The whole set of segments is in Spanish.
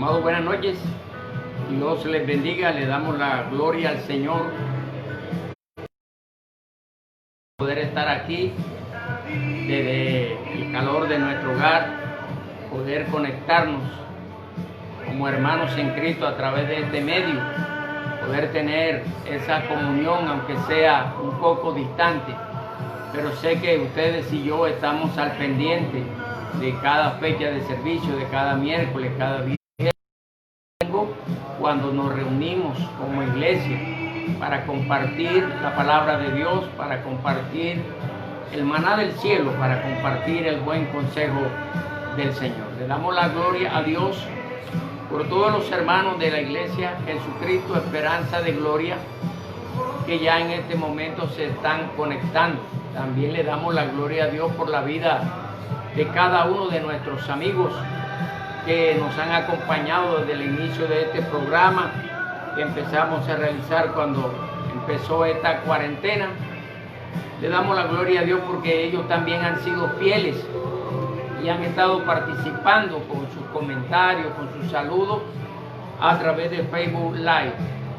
Amados, buenas noches. Dios les bendiga. Le damos la gloria al Señor. Poder estar aquí desde el calor de nuestro hogar, poder conectarnos como hermanos en Cristo a través de este medio, poder tener esa comunión, aunque sea un poco distante, pero sé que ustedes y yo estamos al pendiente de cada fecha de servicio, de cada miércoles, cada viernes, cuando nos reunimos como iglesia para compartir la palabra de Dios, para compartir el maná del cielo, para compartir el buen consejo del Señor. Le damos la gloria a Dios por todos los hermanos de la iglesia Jesucristo Esperanza de Gloria que ya en este momento se están conectando. También le damos la gloria a Dios por la vida de cada uno de nuestros amigos que nos han acompañado desde el inicio de este programa que empezamos a realizar cuando empezó esta cuarentena. Le damos la gloria a Dios porque ellos también han sido fieles y han estado participando con sus comentarios, con sus saludos a través de Facebook Live.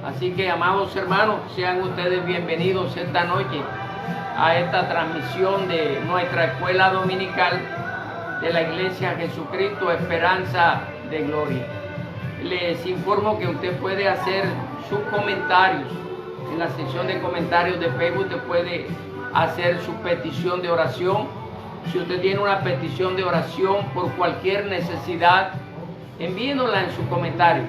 Así que, amados hermanos, sean ustedes bienvenidos esta noche a esta transmisión de nuestra escuela dominical de la iglesia Jesucristo Esperanza de Gloria. Les informo que usted puede hacer sus comentarios en la sección de comentarios de Facebook. Usted puede hacer su petición de oración. Si usted tiene una petición de oración por cualquier necesidad, envíenosla en su comentario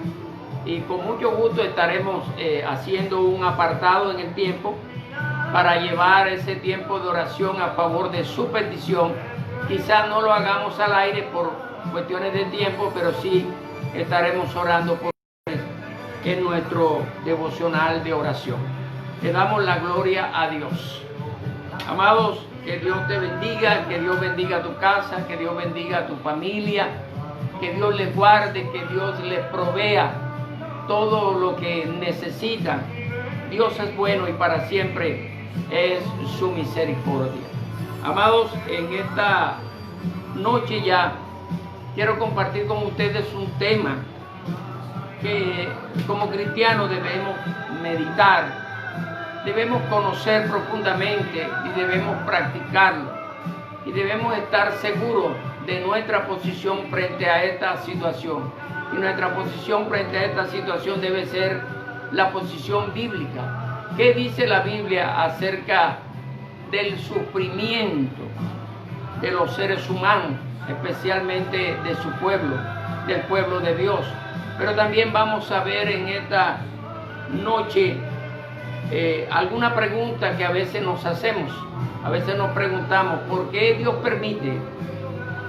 y con mucho gusto estaremos haciendo un apartado en el tiempo para llevar ese tiempo de oración a favor de su petición. Quizás no lo hagamos al aire por cuestiones de tiempo, pero sí estaremos orando por ustedes en nuestro devocional de oración. Le damos la gloria a Dios. Amados, que Dios te bendiga, que Dios bendiga tu casa, que Dios bendiga tu familia, que Dios les guarde, que Dios les provea todo lo que necesitan. Dios es bueno y para siempre es su misericordia. Amados, en esta noche ya quiero compartir con ustedes un tema que como cristianos debemos meditar, debemos conocer profundamente y debemos practicarlo. Y debemos estar seguros de nuestra posición frente a esta situación. Y nuestra posición frente a esta situación debe ser la posición bíblica. ¿Qué dice la Biblia acerca del sufrimiento de los seres humanos, especialmente de su pueblo, del pueblo de Dios? Pero también vamos a ver en esta noche alguna pregunta que a veces nos hacemos. A veces nos preguntamos, ¿por qué Dios permite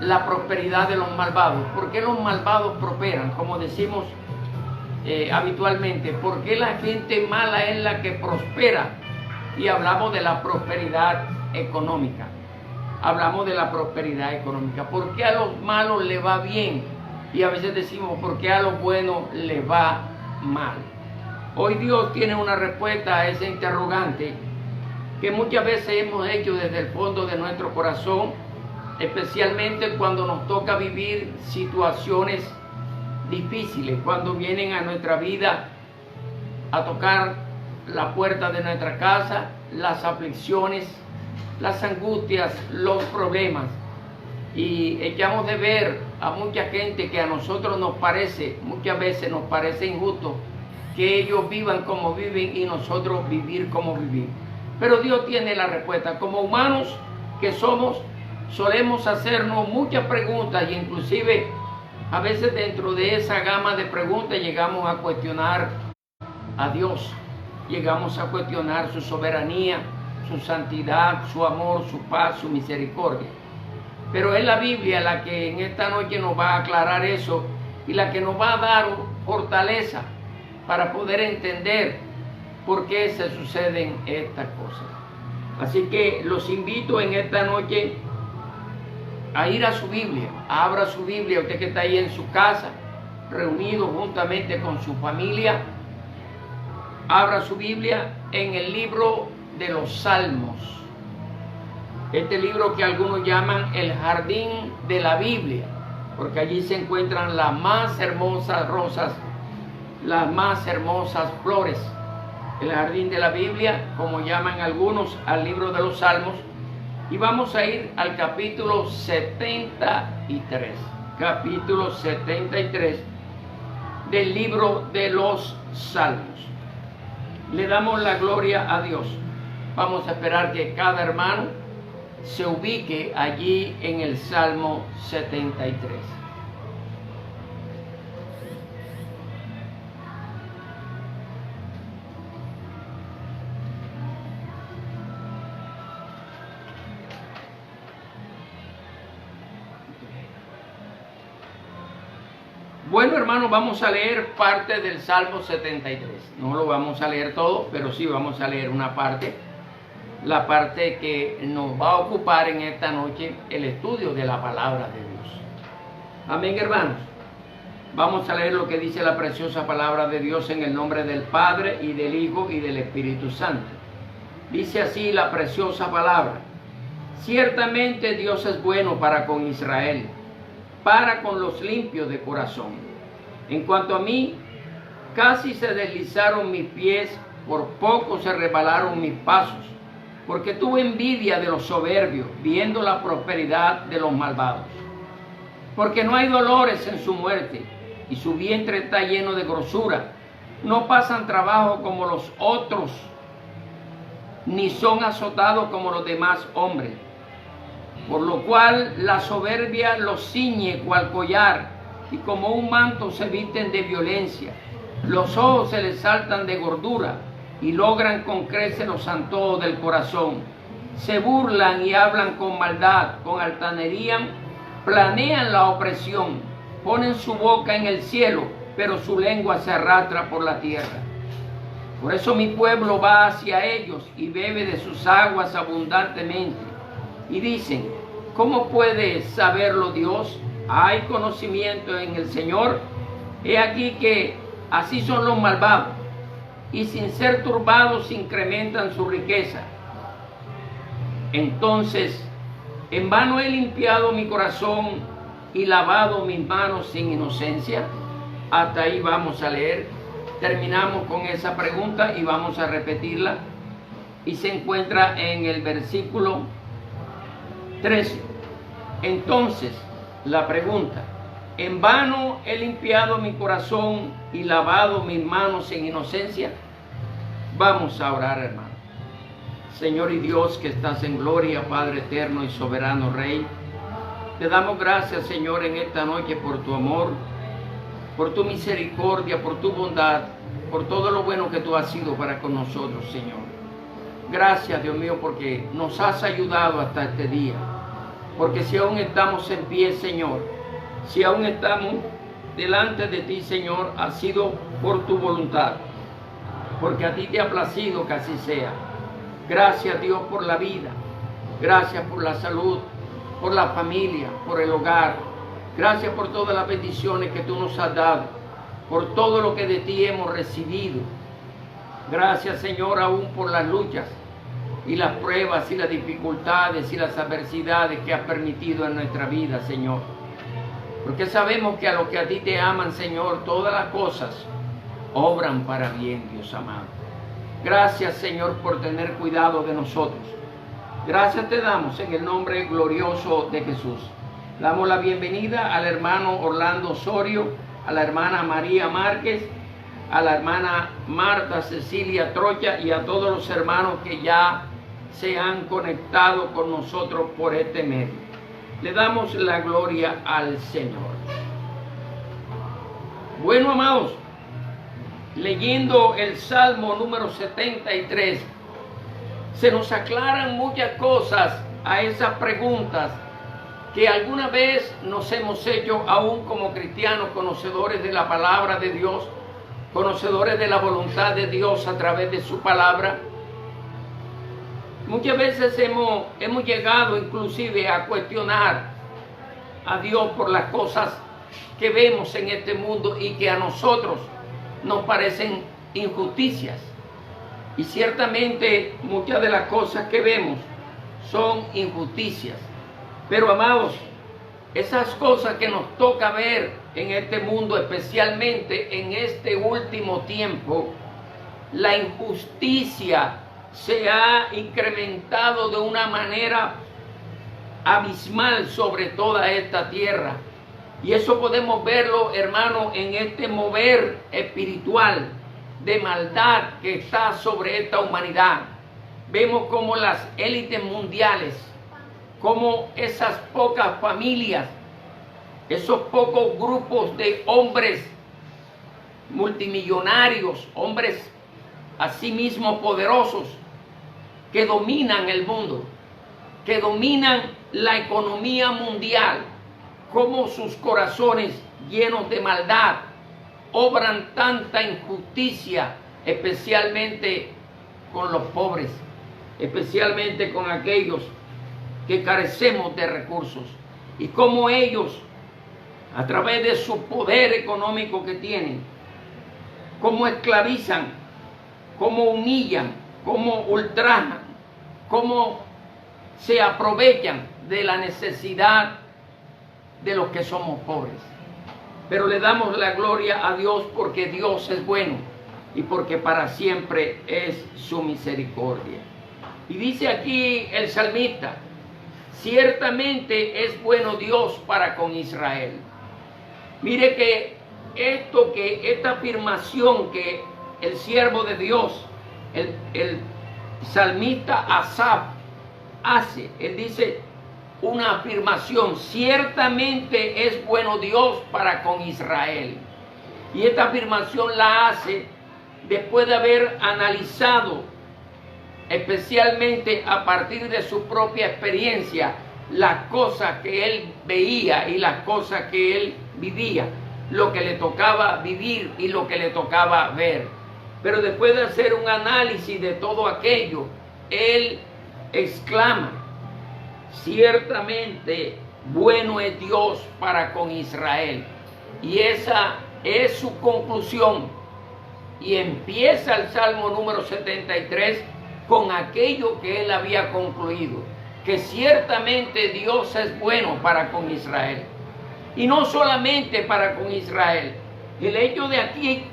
la prosperidad de los malvados? ¿Por qué los malvados prosperan? Como decimos habitualmente, ¿por qué la gente mala es la que prospera? Y hablamos de la prosperidad económica. Hablamos de la prosperidad económica. ¿Por qué a los malos les va bien? Y a veces decimos, ¿por qué a los buenos les va mal? Hoy Dios tiene una respuesta a ese interrogante que muchas veces hemos hecho desde el fondo de nuestro corazón, especialmente cuando nos toca vivir situaciones difíciles, cuando vienen a nuestra vida a tocar la puerta de nuestra casa, las aflicciones, las angustias, los problemas. Y echamos de ver a mucha gente que a nosotros nos parece, muchas veces nos parece injusto que ellos vivan como viven y nosotros vivir como vivir. Pero Dios tiene la respuesta. Como humanos que somos, solemos hacernos muchas preguntas y inclusive a veces dentro de esa gama de preguntas llegamos a cuestionar a Dios. Llegamos a cuestionar su soberanía, su santidad, su amor, su paz, su misericordia. Pero es la Biblia la que en esta noche nos va a aclarar eso y la que nos va a dar fortaleza para poder entender por qué se suceden estas cosas. Así que los invito en esta noche a ir a su Biblia. Abra su Biblia, usted que está ahí en su casa, reunido juntamente con su familia. Abra su Biblia en el libro de los Salmos. Este libro que algunos llaman el jardín de la Biblia. porque allí se encuentran las más hermosas rosas, las más hermosas flores. El jardín de la Biblia, como llaman algunos al libro de los Salmos, y vamos a ir al capítulo 73, capítulo 73 del libro de los Salmos. Le damos la gloria a Dios. Vamos a esperar que cada hermano se ubique allí en el Salmo 73. Bueno, hermanos, vamos a leer parte del Salmo 73. No lo vamos a leer todo, pero sí vamos a leer una parte. La parte que nos va a ocupar en esta noche, el estudio de la palabra de Dios. Amén, hermanos. Vamos a leer lo que dice la preciosa palabra de Dios en el nombre del Padre, y del Hijo, y del Espíritu Santo. Dice así la preciosa palabra: ciertamente Dios es bueno para con Israel, para con los limpios de corazón. En cuanto a mí, casi se deslizaron mis pies, por poco se resbalaron mis pasos, porque tuve envidia de los soberbios, viendo la prosperidad de los malvados. Porque no hay dolores en su muerte, y su vientre está lleno de grosura. No pasan trabajo como los otros, ni son azotados como los demás hombres. Por lo cual la soberbia los ciñe cual collar, y como un manto se visten de violencia. Los ojos se les saltan de gordura, y logran con creces los antojos del corazón. Se burlan y hablan con maldad, con altanería planean la opresión. Ponen su boca en el cielo, pero su lengua se arrastra por la tierra. Por eso mi pueblo va hacia ellos y bebe de sus aguas abundantemente. Y dicen: ¿cómo puede saberlo Dios? ¿Hay conocimiento en el Señor? He aquí que así son los malvados, y sin ser turbados incrementan su riqueza. Entonces, en vano he limpiado mi corazón y lavado mis manos sin inocencia. Hasta ahí vamos a leer. Terminamos con esa pregunta y vamos a repetirla. Y se encuentra en el versículo 13. Entonces, la pregunta: ¿en vano he limpiado mi corazón y lavado mis manos en inocencia? Vamos a orar, hermano. Señor y Dios que estás en gloria, Padre eterno y soberano Rey, te damos gracias, Señor, en esta noche por tu amor, por tu misericordia, por tu bondad, por todo lo bueno que tú has sido para con nosotros, Señor. Gracias, Dios mío, porque nos has ayudado hasta este día. Porque si aún estamos en pie, Señor, si aún estamos delante de ti, Señor, ha sido por tu voluntad, porque a ti te ha placido que así sea. Gracias, Dios, por la vida, gracias por la salud, por la familia, por el hogar. Gracias por todas las bendiciones que tú nos has dado, por todo lo que de ti hemos recibido. Gracias, Señor, aún por las luchas y las pruebas y las dificultades y las adversidades que has permitido en nuestra vida, Señor. Porque sabemos que a los que a ti te aman, Señor, todas las cosas obran para bien, Dios amado. Gracias, Señor, por tener cuidado de nosotros. Gracias te damos en el nombre glorioso de Jesús. Damos la bienvenida al hermano Orlando Osorio, a la hermana María Márquez, a la hermana Marta Cecilia Trocha y a todos los hermanos que ya se han conectado con nosotros por este medio. Le damos la gloria al Señor. Bueno, amados, leyendo el Salmo número 73, se nos aclaran muchas cosas a esas preguntas que alguna vez nos hemos hecho aún como cristianos, conocedores de la palabra de Dios, conocedores de la voluntad de Dios a través de su palabra. Muchas veces hemos llegado inclusive a cuestionar a Dios por las cosas que vemos en este mundo y que a nosotros nos parecen injusticias. Y ciertamente muchas de las cosas que vemos son injusticias. Pero amados, esas cosas que nos toca ver en este mundo, especialmente en este último tiempo, la injusticia se ha incrementado de una manera abismal sobre toda esta tierra. Y eso podemos verlo, hermano, en este mover espiritual de maldad que está sobre esta humanidad. Vemos como las élites mundiales, como esas pocas familias, esos pocos grupos de hombres multimillonarios, hombres asimismo poderosos, que dominan el mundo, que dominan la economía mundial, como sus corazones llenos de maldad obran tanta injusticia, especialmente con los pobres, especialmente con aquellos que carecemos de recursos, y cómo ellos, a través de su poder económico que tienen, cómo esclavizan, cómo humillan, cómo ultrajan, cómo se aprovechan de la necesidad de los que somos pobres. Pero le damos la gloria a Dios porque Dios es bueno y porque para siempre es su misericordia. Y dice aquí el salmista: ciertamente es bueno Dios para con Israel. Mire que esta afirmación que el siervo de Dios, el salmista Asaf hace, él dice una afirmación: ciertamente es bueno Dios para con Israel. Y esta afirmación la hace después de haber analizado, especialmente a partir de su propia experiencia, las cosas que él veía y las cosas que él vivía, lo que le tocaba vivir y lo que le tocaba ver. Pero después de hacer un análisis de todo aquello, él exclama: ciertamente bueno es Dios para con Israel. Y esa es su conclusión. Y empieza el Salmo número 73 con aquello que él había concluido, que ciertamente Dios es bueno para con Israel. Y no solamente para con Israel. El hecho de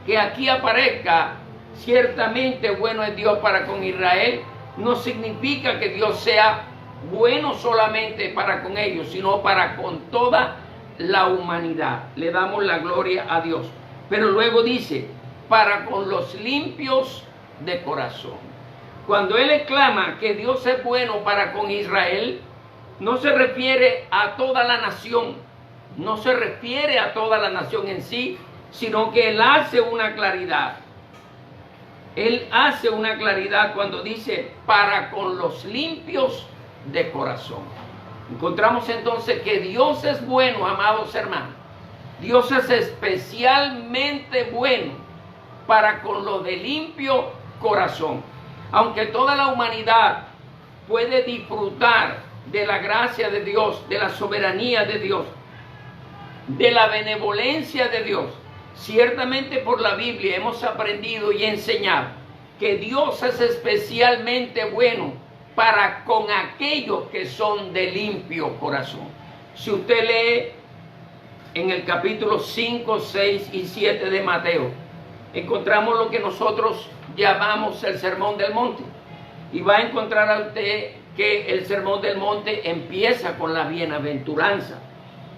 que aquí aparezca ciertamente bueno es Dios para con Israel, no significa que Dios sea bueno solamente para con ellos, sino para con toda la humanidad. Le damos la gloria a Dios. Pero luego dice: para con los limpios de corazón. Cuando él exclama que Dios es bueno para con Israel, no se refiere a toda la nación, no se refiere a toda la nación en sí, sino que él hace una claridad. Él hace una claridad cuando dice: para con los limpios de corazón. Encontramos entonces que Dios es bueno, amados hermanos. Dios es especialmente bueno para con los de limpio corazón. Aunque toda la humanidad puede disfrutar de la gracia de Dios, de la soberanía de Dios, de la benevolencia de Dios, ciertamente por la Biblia hemos aprendido y enseñado que Dios es especialmente bueno para con aquellos que son de limpio corazón. Si usted lee en el capítulo 5, 6 y 7 de Mateo, encontramos lo que nosotros llamamos el Sermón del Monte. Y va a encontrar a usted que el Sermón del Monte empieza con la bienaventuranza.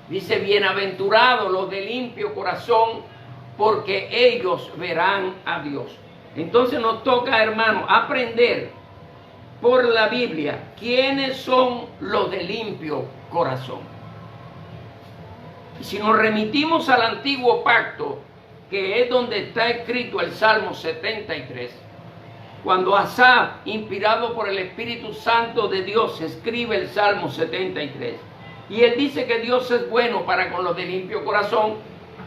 Dice: bienaventurados los de limpio corazón, porque ellos verán a Dios. Entonces nos toca, hermano, aprender por la Biblia quiénes son los de limpio corazón. Y si nos remitimos al antiguo pacto, que es donde está escrito el Salmo 73, cuando Asaf, inspirado por el Espíritu Santo de Dios, escribe el Salmo 73, y él dice que Dios es bueno para con los de limpio corazón,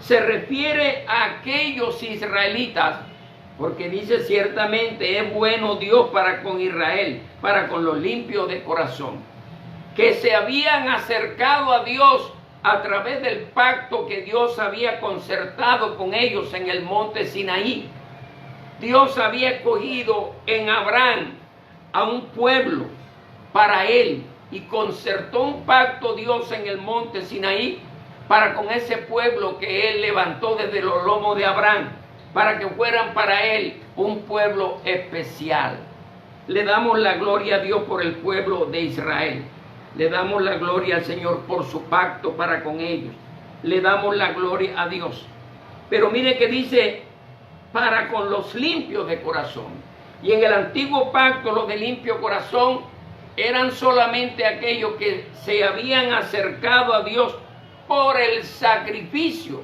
se refiere a aquellos israelitas, porque dice: ciertamente es bueno Dios para con Israel, para con los limpios de corazón, que se habían acercado a Dios a través del pacto que Dios había concertado con ellos en el monte Sinaí. Dios había escogido en Abraham a un pueblo para él, y concertó un pacto Dios en el monte Sinaí para con ese pueblo que Él levantó desde los lomos de Abraham, para que fueran para Él un pueblo especial. Le damos la gloria a Dios por el pueblo de Israel. Le damos la gloria al Señor por su pacto para con ellos. Le damos la gloria a Dios. Pero mire que dice, para con los limpios de corazón. Y en el antiguo pacto, los de limpio corazón eran solamente aquellos que se habían acercado a Dios por el sacrificio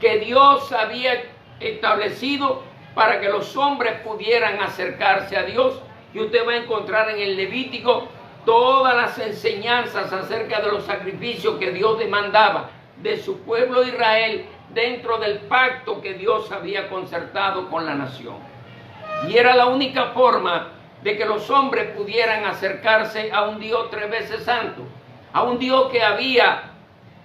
que Dios había establecido para que los hombres pudieran acercarse a Dios. Y usted va a encontrar en el Levítico todas las enseñanzas acerca de los sacrificios que Dios demandaba de su pueblo Israel dentro del pacto que Dios había concertado con la nación. Y era la única forma de que los hombres pudieran acercarse a un Dios 3 veces santo, a un Dios que había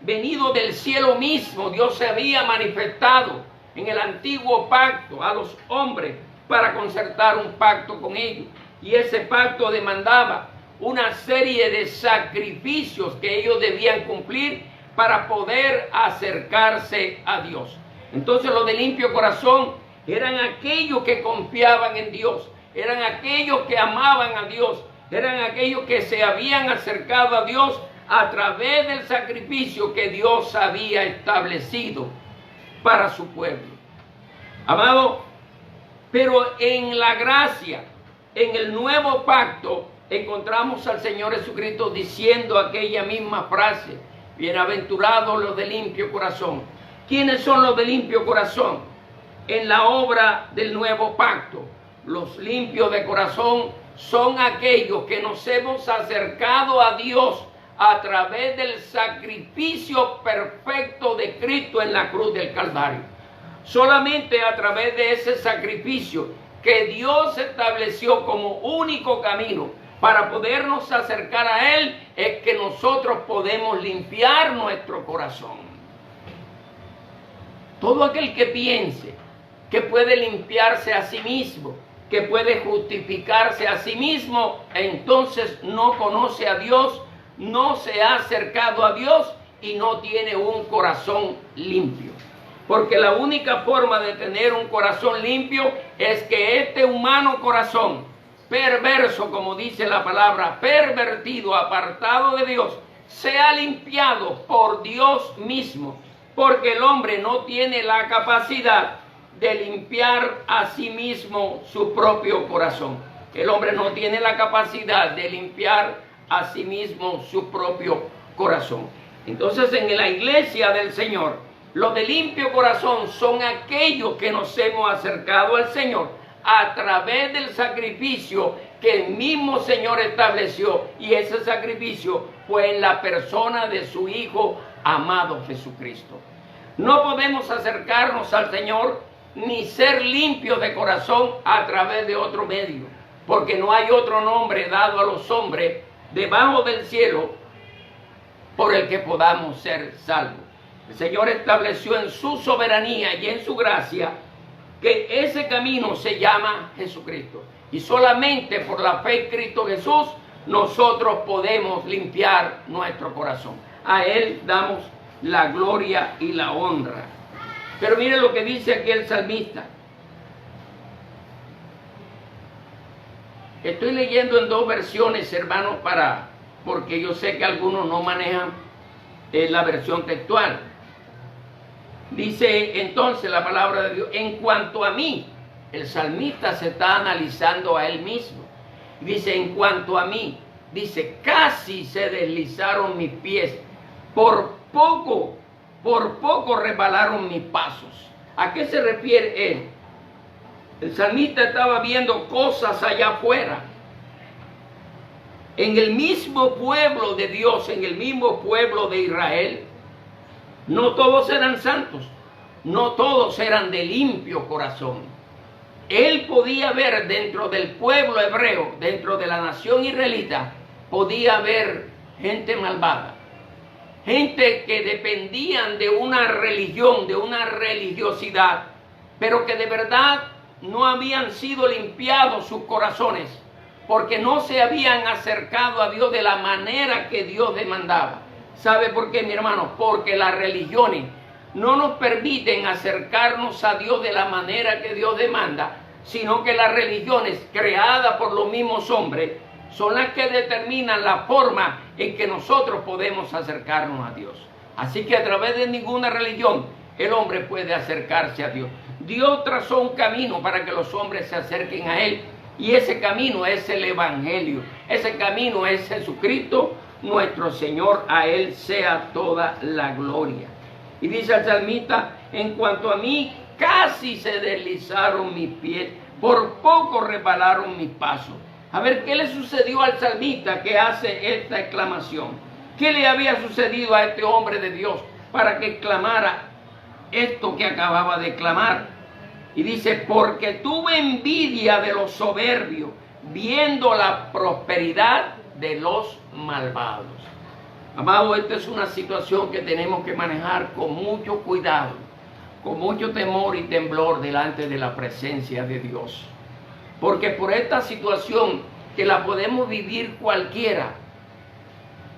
venido del cielo mismo. Dios se había manifestado en el antiguo pacto a los hombres para concertar un pacto con ellos. Y ese pacto demandaba una serie de sacrificios que ellos debían cumplir para poder acercarse a Dios. Entonces los de limpio corazón eran aquellos que confiaban en Dios, eran aquellos que amaban a Dios, eran aquellos que se habían acercado a Dios a través del sacrificio que Dios había establecido para su pueblo. Amado, pero en la gracia, en el nuevo pacto, encontramos al Señor Jesucristo diciendo aquella misma frase: bienaventurados los de limpio corazón. ¿Quiénes son los de limpio corazón? En la obra del nuevo pacto, los limpios de corazón son aquellos que nos hemos acercado a Dios a través del sacrificio perfecto de Cristo en la cruz del Calvario. Solamente a través de ese sacrificio que Dios estableció como único camino para podernos acercar a Él, es que nosotros podemos limpiar nuestro corazón. Todo aquel que piense que puede limpiarse a sí mismo, que puede justificarse a sí mismo, entonces no conoce a Dios, no se ha acercado a Dios y no tiene un corazón limpio. Porque la única forma de tener un corazón limpio es que este humano corazón perverso, como dice la palabra, pervertido, apartado de Dios, sea limpiado por Dios mismo. Porque el hombre no tiene la capacidad de limpiar a sí mismo su propio corazón. El hombre no tiene la capacidad de limpiar a sí mismo su propio corazón. Entonces, en la iglesia del Señor, los de limpio corazón son aquellos que nos hemos acercado al Señor a través del sacrificio que el mismo Señor estableció, y ese sacrificio fue en la persona de su Hijo amado Jesucristo. No podemos acercarnos al Señor ni ser limpios de corazón a través de otro medio, porque no hay otro nombre dado a los hombres debajo del cielo por el que podamos ser salvos. El Señor estableció en su soberanía y en su gracia que ese camino se llama Jesucristo. Y solamente por la fe en Cristo Jesús nosotros podemos limpiar nuestro corazón. A Él damos la gloria y la honra. Pero mire lo que dice aquí el salmista. Estoy leyendo en dos versiones, hermanos, porque yo sé que algunos no manejan la versión textual. Dice entonces la palabra de Dios: en cuanto a mí, el salmista se está analizando a él mismo. Dice: en cuanto a mí, dice, casi se deslizaron mis pies, por poco resbalaron mis pasos. ¿A qué se refiere él? El salmista estaba viendo cosas allá afuera. En el mismo pueblo de Dios, en el mismo pueblo de Israel, no todos eran santos, no todos eran de limpio corazón. Él podía ver dentro del pueblo hebreo, dentro de la nación israelita, podía ver gente malvada, gente que dependían de una religión, de una religiosidad, pero que de verdad no habían sido limpiados sus corazones porque no se habían acercado a Dios de la manera que Dios demandaba. ¿Sabe por qué, mi hermano? Porque las religiones no nos permiten acercarnos a Dios de la manera que Dios demanda, sino que las religiones creadas por los mismos hombres son las que determinan la forma en que nosotros podemos acercarnos a Dios. Así que a través de ninguna religión el hombre puede acercarse a Dios. Dios trazó un camino para que los hombres se acerquen a Él, y ese camino es el Evangelio. Ese camino es Jesucristo nuestro Señor. A Él sea toda la gloria. Y dice el salmista: en cuanto a mí, casi se deslizaron mis pies, por poco resbalaron mis pasos. A ver, ¿qué le sucedió al salmista que hace esta exclamación? ¿Qué le había sucedido a este hombre de Dios para que clamara esto que acababa de clamar? Y dice: porque tuve envidia de los soberbios, viendo la prosperidad de los malvados. Amado, esta es una situación que tenemos que manejar con mucho cuidado, con mucho temor y temblor delante de la presencia de Dios. Porque por esta situación que la podemos vivir cualquiera,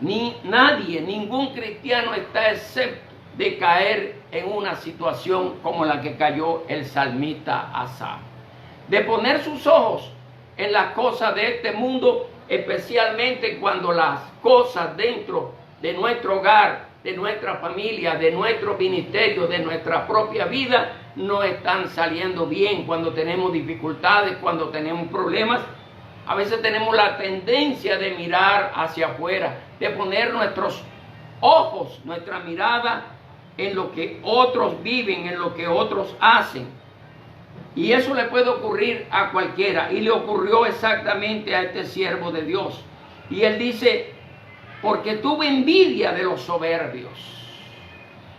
ningún cristiano está excepto de caer en una situación como la que cayó el salmista Asaf. De poner sus ojos en las cosas de este mundo, especialmente cuando las cosas dentro de nuestro hogar, de nuestra familia, de nuestro ministerio, de nuestra propia vida, no están saliendo bien. Cuando tenemos dificultades, cuando tenemos problemas, a veces tenemos la tendencia de mirar hacia afuera, de poner nuestros ojos, nuestra mirada en lo que otros viven, en lo que otros hacen. Y eso le puede ocurrir a cualquiera, y le ocurrió exactamente a este siervo de Dios. Y él dice: porque tuve envidia de los soberbios.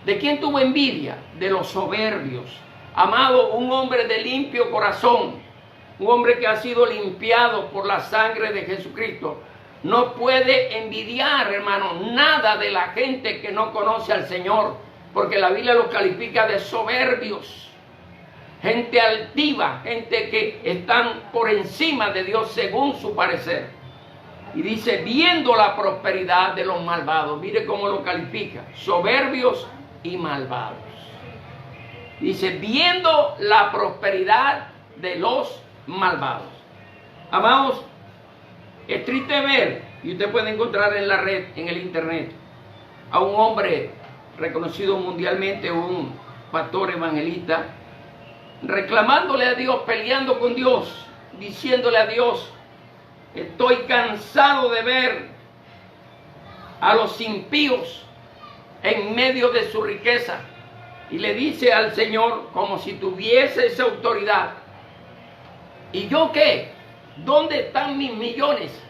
¿De quién tuvo envidia? De los soberbios. Amado, un hombre de limpio corazón, un hombre que ha sido limpiado por la sangre de Jesucristo, no puede envidiar, hermano, nada de la gente que no conoce al Señor, porque la Biblia los califica de soberbios, gente altiva, gente que están por encima de Dios según su parecer. Y dice: viendo la prosperidad de los malvados. Mire cómo lo califica: soberbios y malvados. Dice: viendo la prosperidad de los malvados. Amados, es triste ver, y usted puede encontrar en la red, en el internet, a un hombre reconocido mundialmente, un pastor evangelista, reclamándole a Dios, peleando con Dios, diciéndole a Dios: estoy cansado de ver a los impíos en medio de su riqueza. Y le dice al Señor como si tuviese esa autoridad: ¿y yo qué? ¿Dónde están mis millones?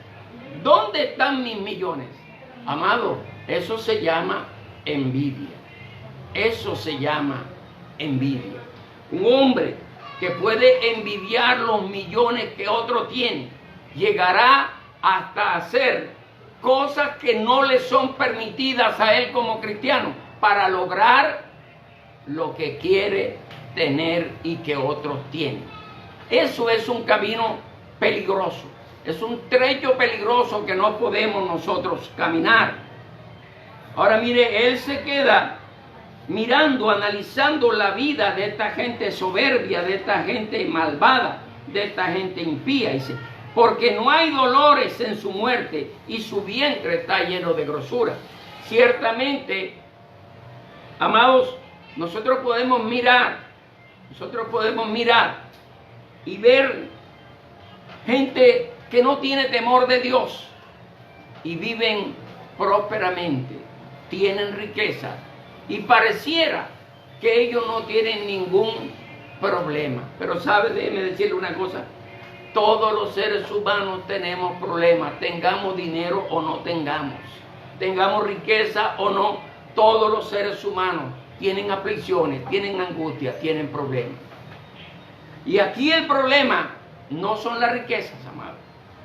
¿Dónde están mis millones? Amado, eso se llama envidia. Eso se llama envidia. Un hombre que puede envidiar los millones que otro tiene, llegará hasta hacer cosas que no le son permitidas a él como cristiano para lograr lo que quiere tener y que otros tienen. Eso es un camino peligroso, es un trecho peligroso que no podemos nosotros caminar. Ahora mire, él se queda mirando, analizando la vida de esta gente soberbia, de esta gente malvada, de esta gente impía. Dice: porque no hay dolores en su muerte y su vientre está lleno de grosura. Ciertamente, amados, nosotros podemos mirar y ver gente que no tiene temor de Dios y viven prósperamente, tienen riqueza y pareciera que ellos no tienen ningún problema. Pero sabe, déjeme decirle una cosa: todos los seres humanos tenemos problemas, tengamos dinero o no tengamos, tengamos riqueza o no. Todos los seres humanos tienen aflicciones, tienen angustia, tienen problemas. Y aquí el problema no son las riquezas, amado.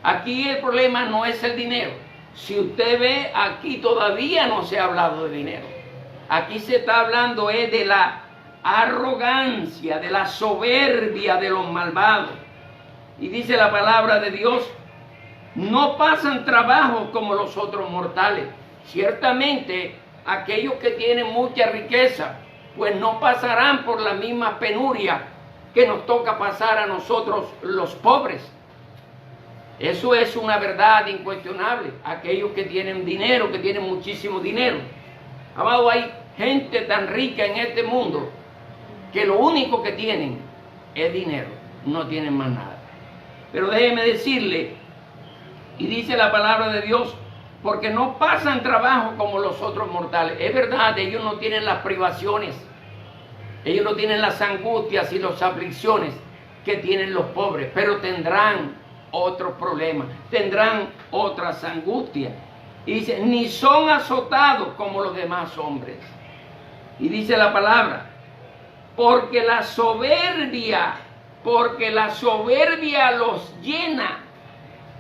Aquí el problema no es el dinero. Si usted ve, aquí todavía no se ha hablado de dinero. Aquí se está hablando de la arrogancia, de la soberbia de los malvados. Y dice la palabra de Dios no pasan trabajo como los otros mortales. Ciertamente, aquellos que tienen mucha riqueza, pues no pasarán por la misma penuria que nos toca pasar a nosotros los pobres. Eso es una verdad incuestionable. Aquellos que tienen dinero, que tienen muchísimo dinero. Amado, hay gente tan rica en este mundo que lo único que tienen es dinero, no tienen más nada. Pero déjeme decirle, y dice la palabra de Dios, porque no pasan trabajo como los otros mortales. Es verdad, ellos no tienen las privaciones, ellos no tienen las angustias y las aflicciones que tienen los pobres, pero tendrán otros problemas, tendrán otras angustias. Y dice, ni son azotados como los demás hombres. Y dice la palabra, porque la soberbia los llena.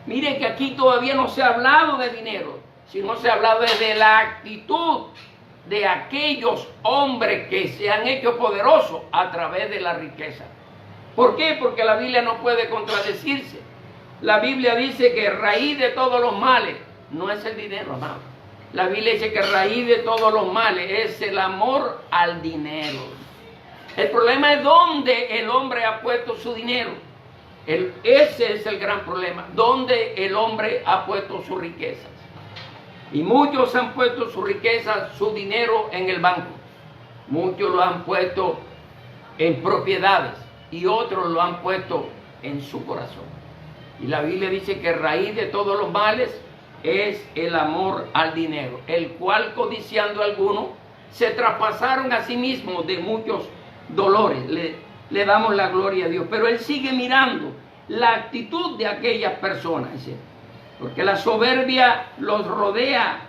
Miren que aquí todavía no se ha hablado de dinero, sino se ha hablado de la actitud de aquellos hombres que se han hecho poderosos a través de la riqueza. ¿Por qué? Porque la Biblia no puede contradecirse. La Biblia dice que raíz de todos los males no es el dinero, amado. La Biblia dice que raíz de todos los males es el amor al dinero. El problema es dónde el hombre ha puesto su dinero. Ese es el gran problema, dónde el hombre ha puesto sus riquezas. Y muchos han puesto su riqueza, su dinero en el banco. Muchos lo han puesto en propiedades y otros lo han puesto en su corazón. Y la Biblia dice que raíz de todos los males es el amor al dinero, el cual codiciando algunos se traspasaron a sí mismos de muchos dolores. Le damos la gloria a Dios, pero Él sigue mirando la actitud de aquellas personas, dice, porque la soberbia los rodea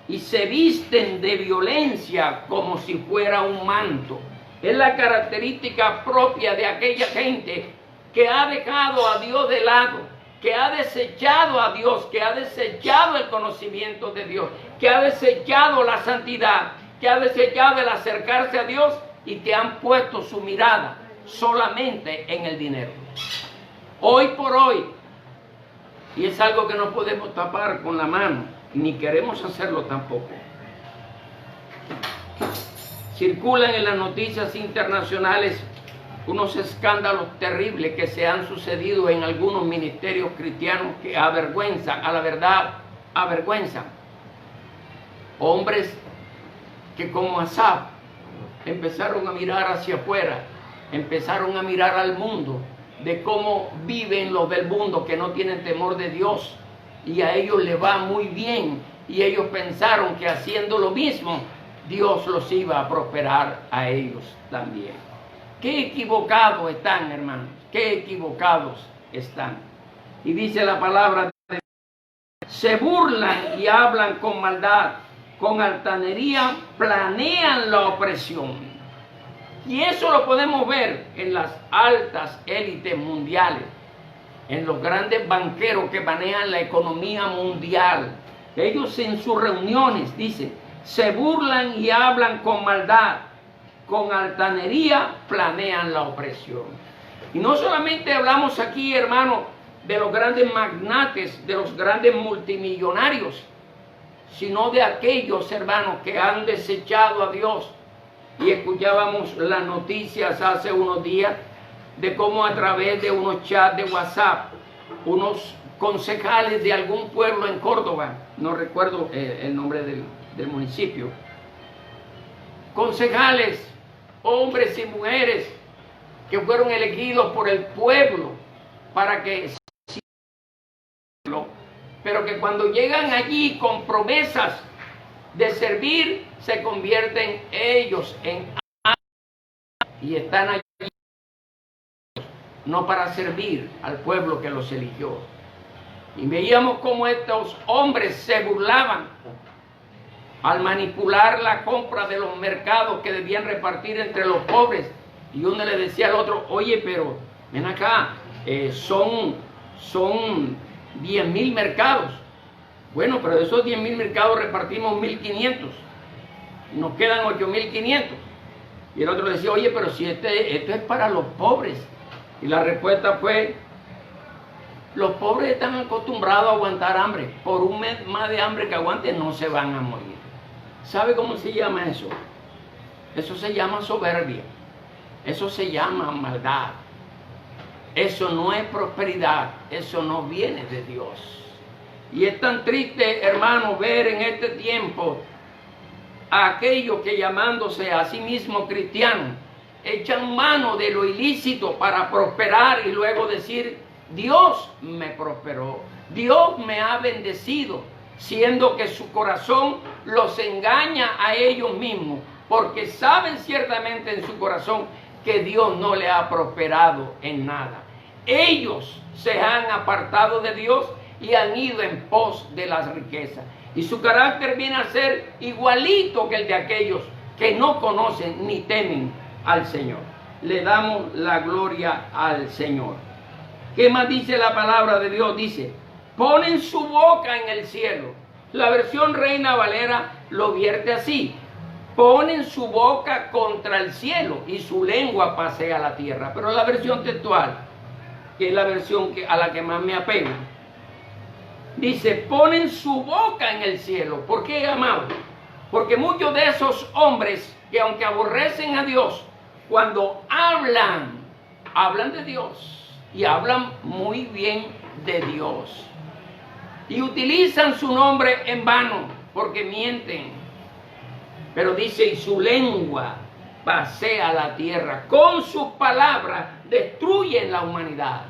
y se visten de violencia como si fuera un manto. Es la característica propia de aquella gente que ha dejado a Dios de lado, que ha desechado a Dios, que ha desechado el conocimiento de Dios, que ha desechado la santidad, que ha desechado el acercarse a Dios y que han puesto su mirada solamente en el dinero. Hoy por hoy, y es algo que no podemos tapar con la mano, ni queremos hacerlo tampoco, circulan en las noticias internacionales unos escándalos terribles que se han sucedido en algunos ministerios cristianos que avergüenzan, a la verdad, avergüenzan. Hombres que como Asaf empezaron a mirar hacia afuera, empezaron a mirar al mundo, de cómo viven los del mundo que no tienen temor de Dios y a ellos les va muy bien y ellos pensaron que haciendo lo mismo Dios los iba a prosperar a ellos también. Qué equivocados están, hermanos, qué equivocados están. Y dice la palabra, se burlan y hablan con maldad, con altanería planean la opresión. Y eso lo podemos ver en las altas élites mundiales, en los grandes banqueros que manejan la economía mundial. Ellos en sus reuniones, dice, se burlan y hablan con maldad, con altanería planean la opresión. Y no solamente hablamos aquí, hermano, de los grandes magnates, de los grandes multimillonarios, sino de aquellos, hermanos, que han desechado a Dios. Y escuchábamos las noticias hace unos días de cómo a través de unos chats de WhatsApp, unos concejales de algún pueblo en Córdoba, no recuerdo el nombre del municipio, concejales, hombres y mujeres que fueron elegidos por el pueblo para que, pero que cuando llegan allí con promesas de servir, se convierten ellos en y están allí no para servir al pueblo que los eligió. Y veíamos cómo estos hombres se burlaban al manipular la compra de los mercados que debían repartir entre los pobres. Y uno le decía al otro, oye, pero ven acá, son 10,000 mercados. Bueno, pero de esos 10,000 mercados repartimos 1,500. Nos quedan 8,500. Y el otro le decía, oye, pero si esto es para los pobres. Y la respuesta fue, Los pobres están acostumbrados a aguantar hambre. Por un mes más de hambre que aguanten no se van a morir. ¿Sabe cómo se llama eso? Eso se llama soberbia. Eso se llama maldad. Eso no es prosperidad. Eso no viene de Dios. Y es tan triste, hermano, ver en este tiempo a aquellos que llamándose a sí mismos cristianos echan mano de lo ilícito para prosperar y luego decir: Dios me prosperó, Dios me ha bendecido, siendo que su corazón los engaña a ellos mismos, porque saben ciertamente en su corazón que Dios no le ha prosperado en nada. Ellos se han apartado de Dios y han ido en pos de las riquezas. Y su carácter viene a ser igualito que el de aquellos que no conocen ni temen al Señor. Le damos la gloria al Señor. ¿Qué más dice la palabra de Dios? Dice: ponen su boca en el cielo. La versión Reina Valera lo vierte así: ponen su boca contra el cielo y su lengua pasea la tierra. Pero la versión textual, que es la versión a la que más me apego, dice: ponen su boca en el cielo. ¿Por qué, amado? Porque muchos de esos hombres que, aunque aborrecen a Dios, cuando hablan de Dios y hablan muy bien de Dios y utilizan su nombre en vano porque mienten. Pero dice: y su lengua pasea la tierra. Con sus palabras destruyen la humanidad.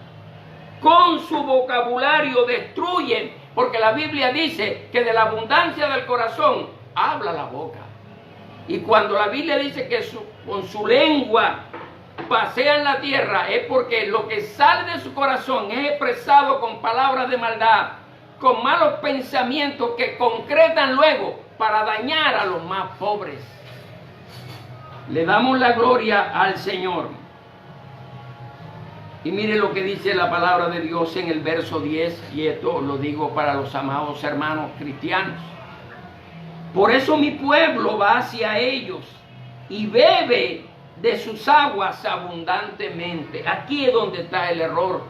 Con su vocabulario destruyen, porque la Biblia dice que de la abundancia del corazón habla la boca. Y cuando la Biblia dice que con su lengua pasean la tierra, es porque lo que sale de su corazón es expresado con palabras de maldad, con malos pensamientos que concretan luego para dañar a los más pobres. Le damos la gloria al Señor. Y mire lo que dice la palabra de Dios en el verso 10, y esto lo digo para los amados hermanos cristianos. Por eso mi pueblo va hacia ellos y bebe de sus aguas abundantemente. Aquí es donde está el error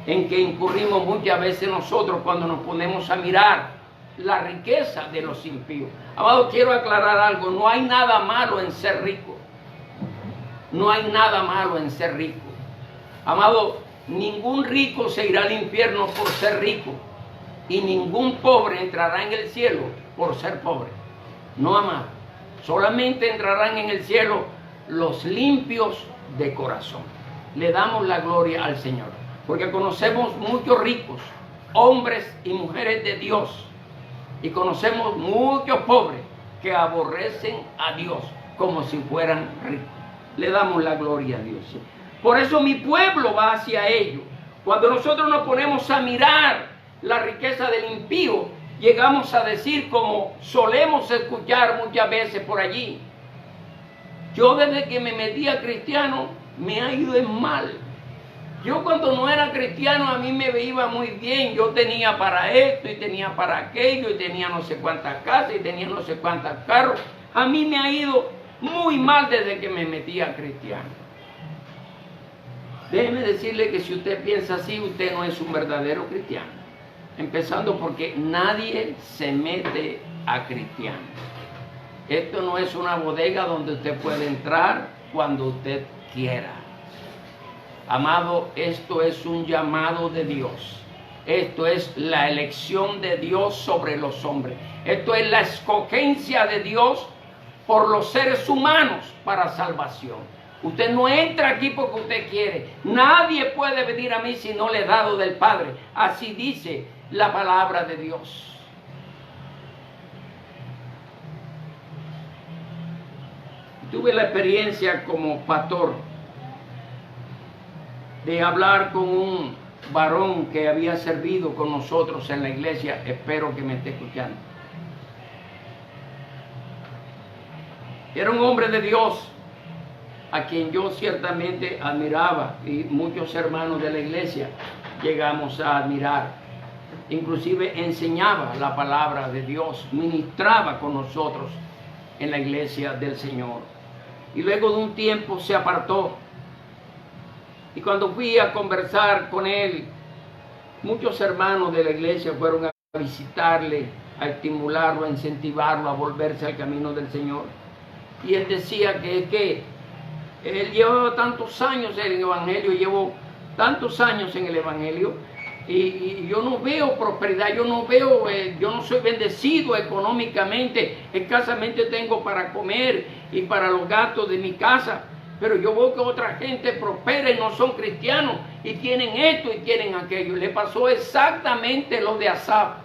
en que incurrimos muchas veces nosotros cuando nos ponemos a mirar la riqueza de los impíos. Amado, quiero aclarar algo: no hay nada malo en ser rico. No hay nada malo en ser rico. Amado, ningún rico se irá al infierno por ser rico, y ningún pobre entrará en el cielo por ser pobre. No, amado. Solamente entrarán en el cielo los limpios de corazón. Le damos la gloria al Señor, porque conocemos muchos ricos, hombres y mujeres de Dios, y conocemos muchos pobres que aborrecen a Dios como si fueran ricos. Le damos la gloria a Dios. Por eso mi pueblo va hacia ellos. Cuando nosotros nos ponemos a mirar la riqueza del impío, llegamos a decir, como solemos escuchar muchas veces por allí: yo desde que me metí a cristiano me ha ido en mal. Yo cuando no era cristiano a mí me iba muy bien. Yo tenía para esto y tenía para aquello y tenía no sé cuántas casas y tenía no sé cuántos carros. A mí me ha ido muy mal desde que me metí a cristiano. Déjeme decirle que si usted piensa así, usted no es un verdadero cristiano. Empezando porque nadie se mete a cristiano. Esto no es una bodega donde usted puede entrar cuando usted quiera. Amado, esto es un llamado de Dios. Esto es la elección de Dios sobre los hombres. Esto es la escogencia de Dios por los seres humanos para salvación. Usted no entra aquí porque usted quiere. Nadie puede venir a mí si no le he dado del Padre. Así dice la palabra de Dios. Tuve la experiencia como pastor de hablar con un varón que había servido con nosotros en la iglesia. Espero que me esté escuchando. Era un hombre de Dios a quien yo ciertamente admiraba, y muchos hermanos de la iglesia llegamos a admirar. Inclusive enseñaba la palabra de Dios, ministraba con nosotros en la iglesia del Señor. Y luego de un tiempo se apartó. Y cuando fui a conversar con él, muchos hermanos de la iglesia fueron a visitarle, a estimularlo, a incentivarlo a volverse al camino del Señor. Y él decía que él llevaba tantos años en el Evangelio, llevo tantos años en el Evangelio, y yo no veo prosperidad, yo no soy bendecido económicamente, escasamente tengo para comer y para los gastos de mi casa, pero yo veo que otra gente prospera y no son cristianos, y tienen esto y tienen aquello. Le pasó exactamente lo de Asaf.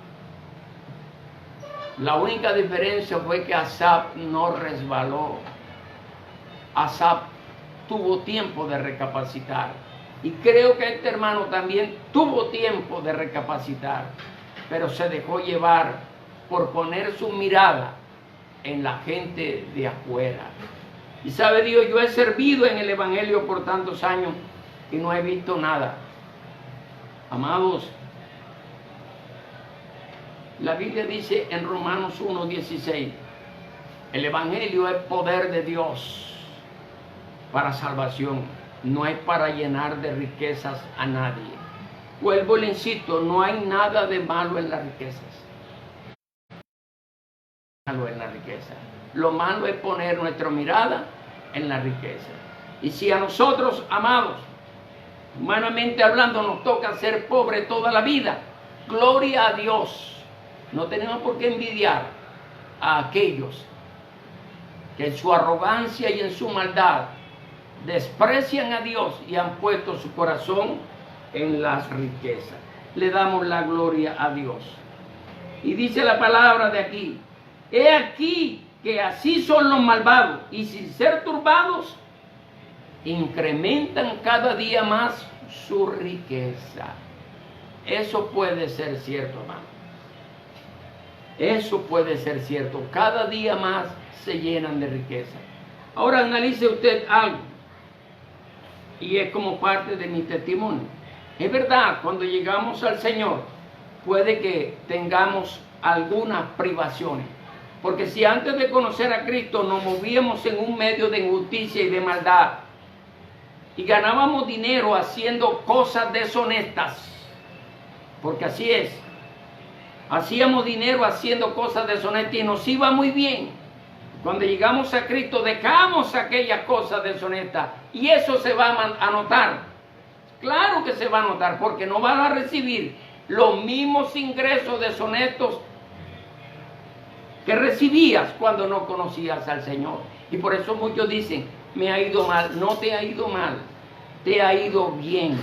La única diferencia fue que Asaf no resbaló. Asaf tuvo tiempo de recapacitar. Y creo que este hermano también tuvo tiempo de recapacitar, pero se dejó llevar por poner su mirada en la gente de afuera. Y sabe Dios, yo he servido en el Evangelio por tantos años y no he visto nada. Amados, la Biblia dice en Romanos 1:16, el Evangelio es poder de Dios para salvación. No es para llenar de riquezas a nadie. Vuelvo y le insisto, no hay nada de malo en las riquezas. Lo malo es poner nuestra mirada en la riqueza. Y si a nosotros, amados, humanamente hablando, nos toca ser pobres toda la vida, gloria a Dios. No tenemos por qué envidiar a aquellos que en su arrogancia y en su maldad desprecian a Dios y han puesto su corazón en las riquezas. Le damos la gloria a Dios. Y dice la palabra de aquí, he aquí que así son los malvados, y sin ser turbados, incrementan cada día más su riqueza. Eso puede ser cierto, hermano. Eso puede ser cierto. Cada día más se llenan de riqueza. Ahora analice usted algo. Y es como parte de mi testimonio. Es verdad, cuando llegamos al Señor, puede que tengamos algunas privaciones. Porque si antes de conocer a Cristo nos movíamos en un medio de injusticia y de maldad, y ganábamos dinero haciendo cosas deshonestas, porque así es, hacíamos dinero haciendo cosas deshonestas y nos iba muy bien. Cuando llegamos a Cristo dejamos aquellas cosas deshonestas y eso se va a notar. Claro que se va a notar, porque no van a recibir los mismos ingresos deshonestos que recibías cuando no conocías al Señor. Y por eso muchos dicen, me ha ido mal. No te ha ido mal, te ha ido bien,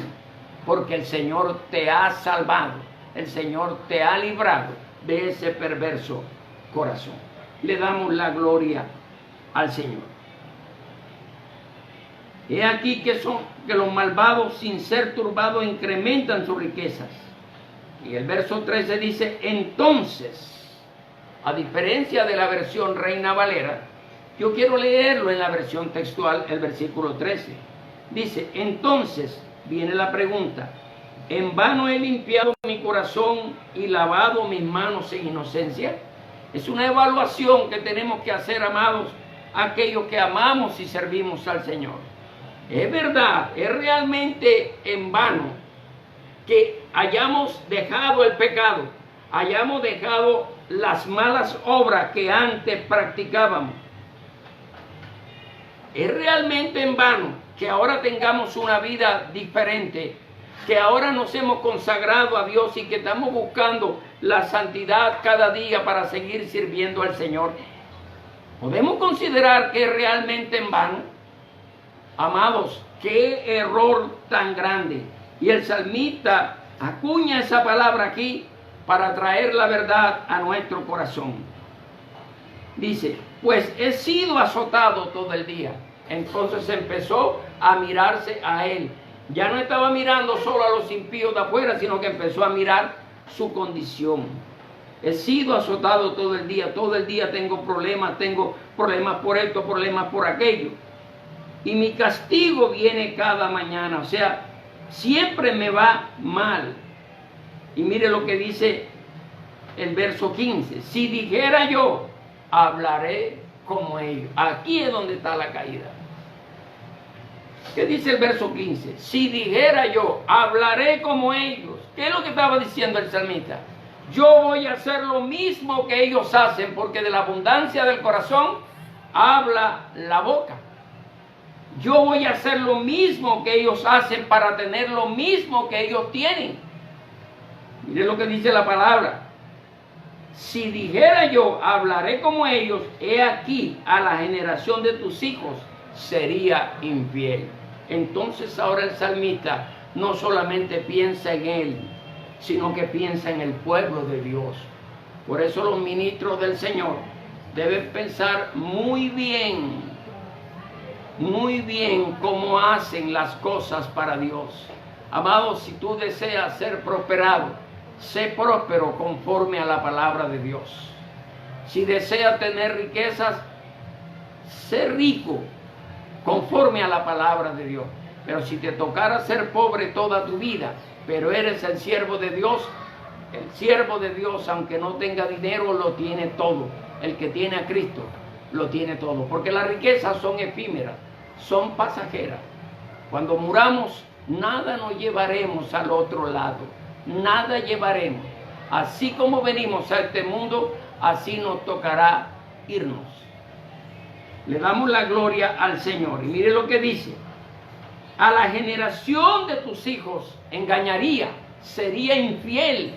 porque el Señor te ha salvado, el Señor te ha librado de ese perverso corazón. Le damos la gloria al Señor. He aquí que los malvados, sin ser turbados, incrementan sus riquezas. Y el verso 13 dice, entonces, a diferencia de la versión Reina Valera, yo quiero leerlo en la versión textual, el versículo 13. Dice, entonces, viene la pregunta, ¿en vano he limpiado mi corazón y lavado mis manos en inocencia? Es una evaluación que tenemos que hacer, amados, aquellos que amamos y servimos al Señor. Es verdad, es realmente en vano que hayamos dejado el pecado, hayamos dejado las malas obras que antes practicábamos. Es realmente en vano que ahora tengamos una vida diferente, que ahora nos hemos consagrado a Dios y que estamos buscando la santidad cada día para seguir sirviendo al Señor. ¿Podemos considerar que es realmente en vano? Amados, qué error tan grande. Y el salmista acuña esa palabra aquí para traer la verdad a nuestro corazón. Dice, pues he sido azotado todo el día. Entonces empezó a mirarse a él. Ya no estaba mirando solo a los impíos de afuera, sino que empezó a mirar su condición. He sido azotado todo el día tengo problemas por esto, problemas por aquello. Y mi castigo viene cada mañana, o sea, siempre me va mal. Y mire lo que dice el verso 15, si dijera yo, hablaré como ellos. Aquí es donde está la caída. ¿Qué dice el verso 15? Si dijera yo, hablaré como ellos. ¿Qué es lo que estaba diciendo el salmista? Yo voy a hacer lo mismo que ellos hacen, porque de la abundancia del corazón habla la boca. Yo voy a hacer lo mismo que ellos hacen para tener lo mismo que ellos tienen. Mire lo que dice la palabra. Si dijera yo, hablaré como ellos, he aquí a la generación de tus hijos sería infiel. Entonces ahora el salmista no solamente piensa en él, sino que piensa en el pueblo de Dios. Por eso los ministros del Señor deben pensar muy bien cómo hacen las cosas para Dios. Amado, si tú deseas ser prosperado, sé próspero conforme a la palabra de Dios. Si deseas tener riquezas, sé rico conforme a la palabra de Dios. Pero si te tocara ser pobre toda tu vida, pero eres el siervo de Dios, el siervo de Dios, aunque no tenga dinero, lo tiene todo. El que tiene a Cristo, lo tiene todo. Porque las riquezas son efímeras, son pasajeras. Cuando muramos, nada nos llevaremos al otro lado. Nada llevaremos. Así como venimos a este mundo, así nos tocará irnos. Le damos la gloria al Señor. Y mire lo que dice. A la generación de tus hijos engañaría, sería infiel.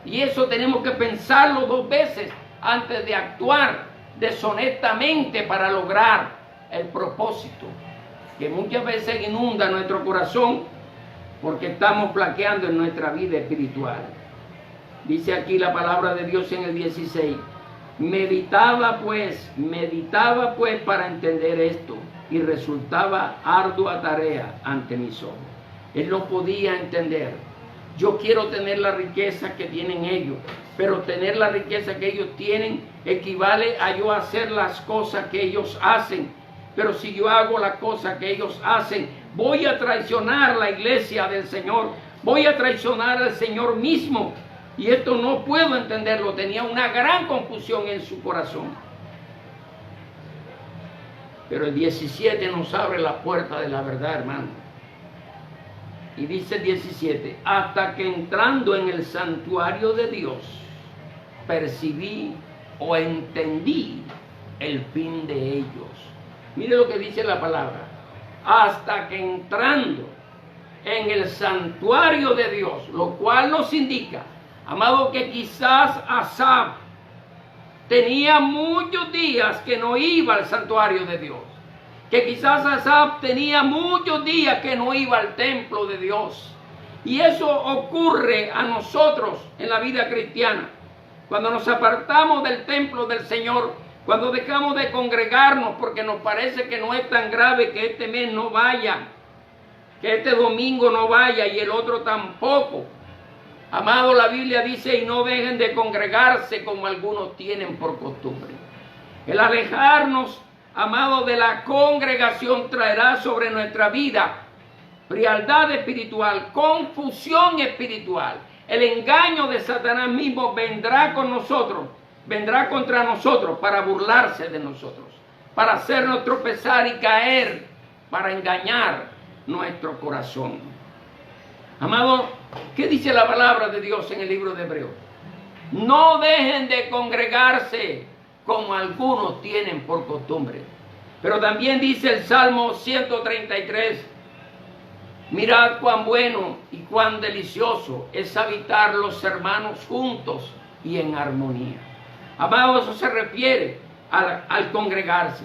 Y eso tenemos que pensarlo 2 veces antes de actuar deshonestamente para lograr el propósito que muchas veces inunda nuestro corazón porque estamos flaqueando en nuestra vida espiritual. Dice aquí la palabra de Dios en el 16. Meditaba pues para entender esto, y resultaba ardua tarea ante mis ojos. Él no podía entender. Yo quiero tener la riqueza que tienen ellos, pero tener la riqueza que ellos tienen equivale a yo hacer las cosas que ellos hacen. Pero si yo hago la cosa que ellos hacen, voy a traicionar la iglesia del Señor, voy a traicionar al Señor mismo. Y esto no puedo entenderlo. Tenía una gran confusión en su corazón. Pero el 17 nos abre la puerta de la verdad, hermano. Y dice el 17, hasta que entrando en el santuario de Dios, percibí o entendí el fin de ellos. Mire lo que dice la palabra. Hasta que entrando en el santuario de Dios, lo cual nos indica, amado, que quizás Asaf tenía muchos días que no iba al santuario de Dios. Que quizás Asaf tenía muchos días que no iba al templo de Dios. Y eso ocurre a nosotros en la vida cristiana. Cuando nos apartamos del templo del Señor, cuando dejamos de congregarnos porque nos parece que no es tan grave que este mes no vaya, que este domingo no vaya y el otro tampoco. Amado, la Biblia dice, y no dejen de congregarse como algunos tienen por costumbre. El alejarnos, amado, de la congregación traerá sobre nuestra vida frialdad espiritual, confusión espiritual. El engaño de Satanás mismo vendrá con nosotros, vendrá contra nosotros para burlarse de nosotros, para hacernos tropezar y caer, para engañar nuestro corazón. Amado, ¿qué dice la palabra de Dios en el libro de Hebreos? No dejen de congregarse como algunos tienen por costumbre. Pero también dice el Salmo 133, mirad cuán bueno y cuán delicioso es habitar los hermanos juntos y en armonía. Amado, eso se refiere al congregarse.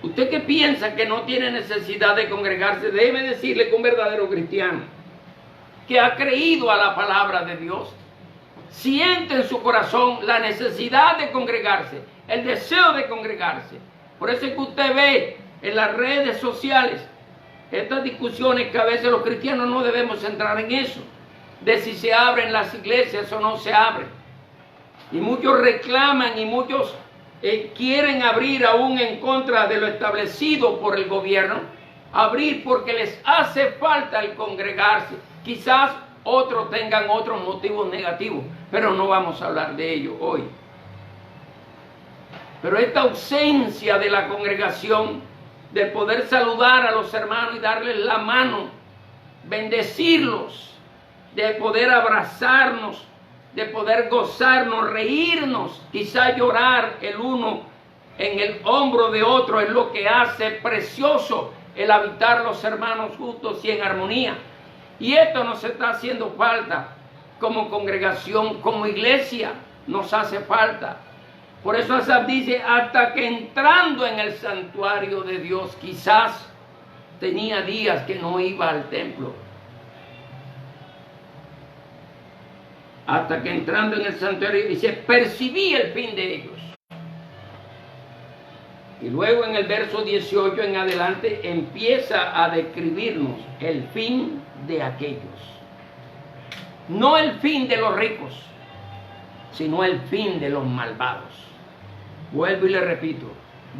Usted que piensa que no tiene necesidad de congregarse, debe decirle que un verdadero cristiano que ha creído a la palabra de Dios siente en su corazón la necesidad de congregarse, el deseo de congregarse. Por eso es que usted ve en las redes sociales estas discusiones que a veces los cristianos no debemos entrar en eso, de si se abren las iglesias o no se abren. Y muchos reclaman y muchos quieren abrir aún en contra de lo establecido por el gobierno, abrir porque les hace falta el congregarse. Quizás otros tengan otros motivos negativos, pero no vamos a hablar de ello hoy. Pero esta ausencia de la congregación de poder saludar a los hermanos y darles la mano, bendecirlos, de poder abrazarnos, de poder gozarnos, reírnos, quizá llorar el uno en el hombro de otro, es lo que hace precioso el habitar los hermanos juntos y en armonía. Y esto nos está haciendo falta como congregación, como iglesia, nos hace falta. Por eso Asaf dice, hasta que entrando en el santuario de Dios, quizás tenía días que no iba al templo. Hasta que entrando en el santuario, dice, percibí el fin de ellos. Y luego en el verso 18 en adelante empieza a describirnos el fin de aquellos. No el fin de los ricos, sino el fin de los malvados. Vuelvo y le repito,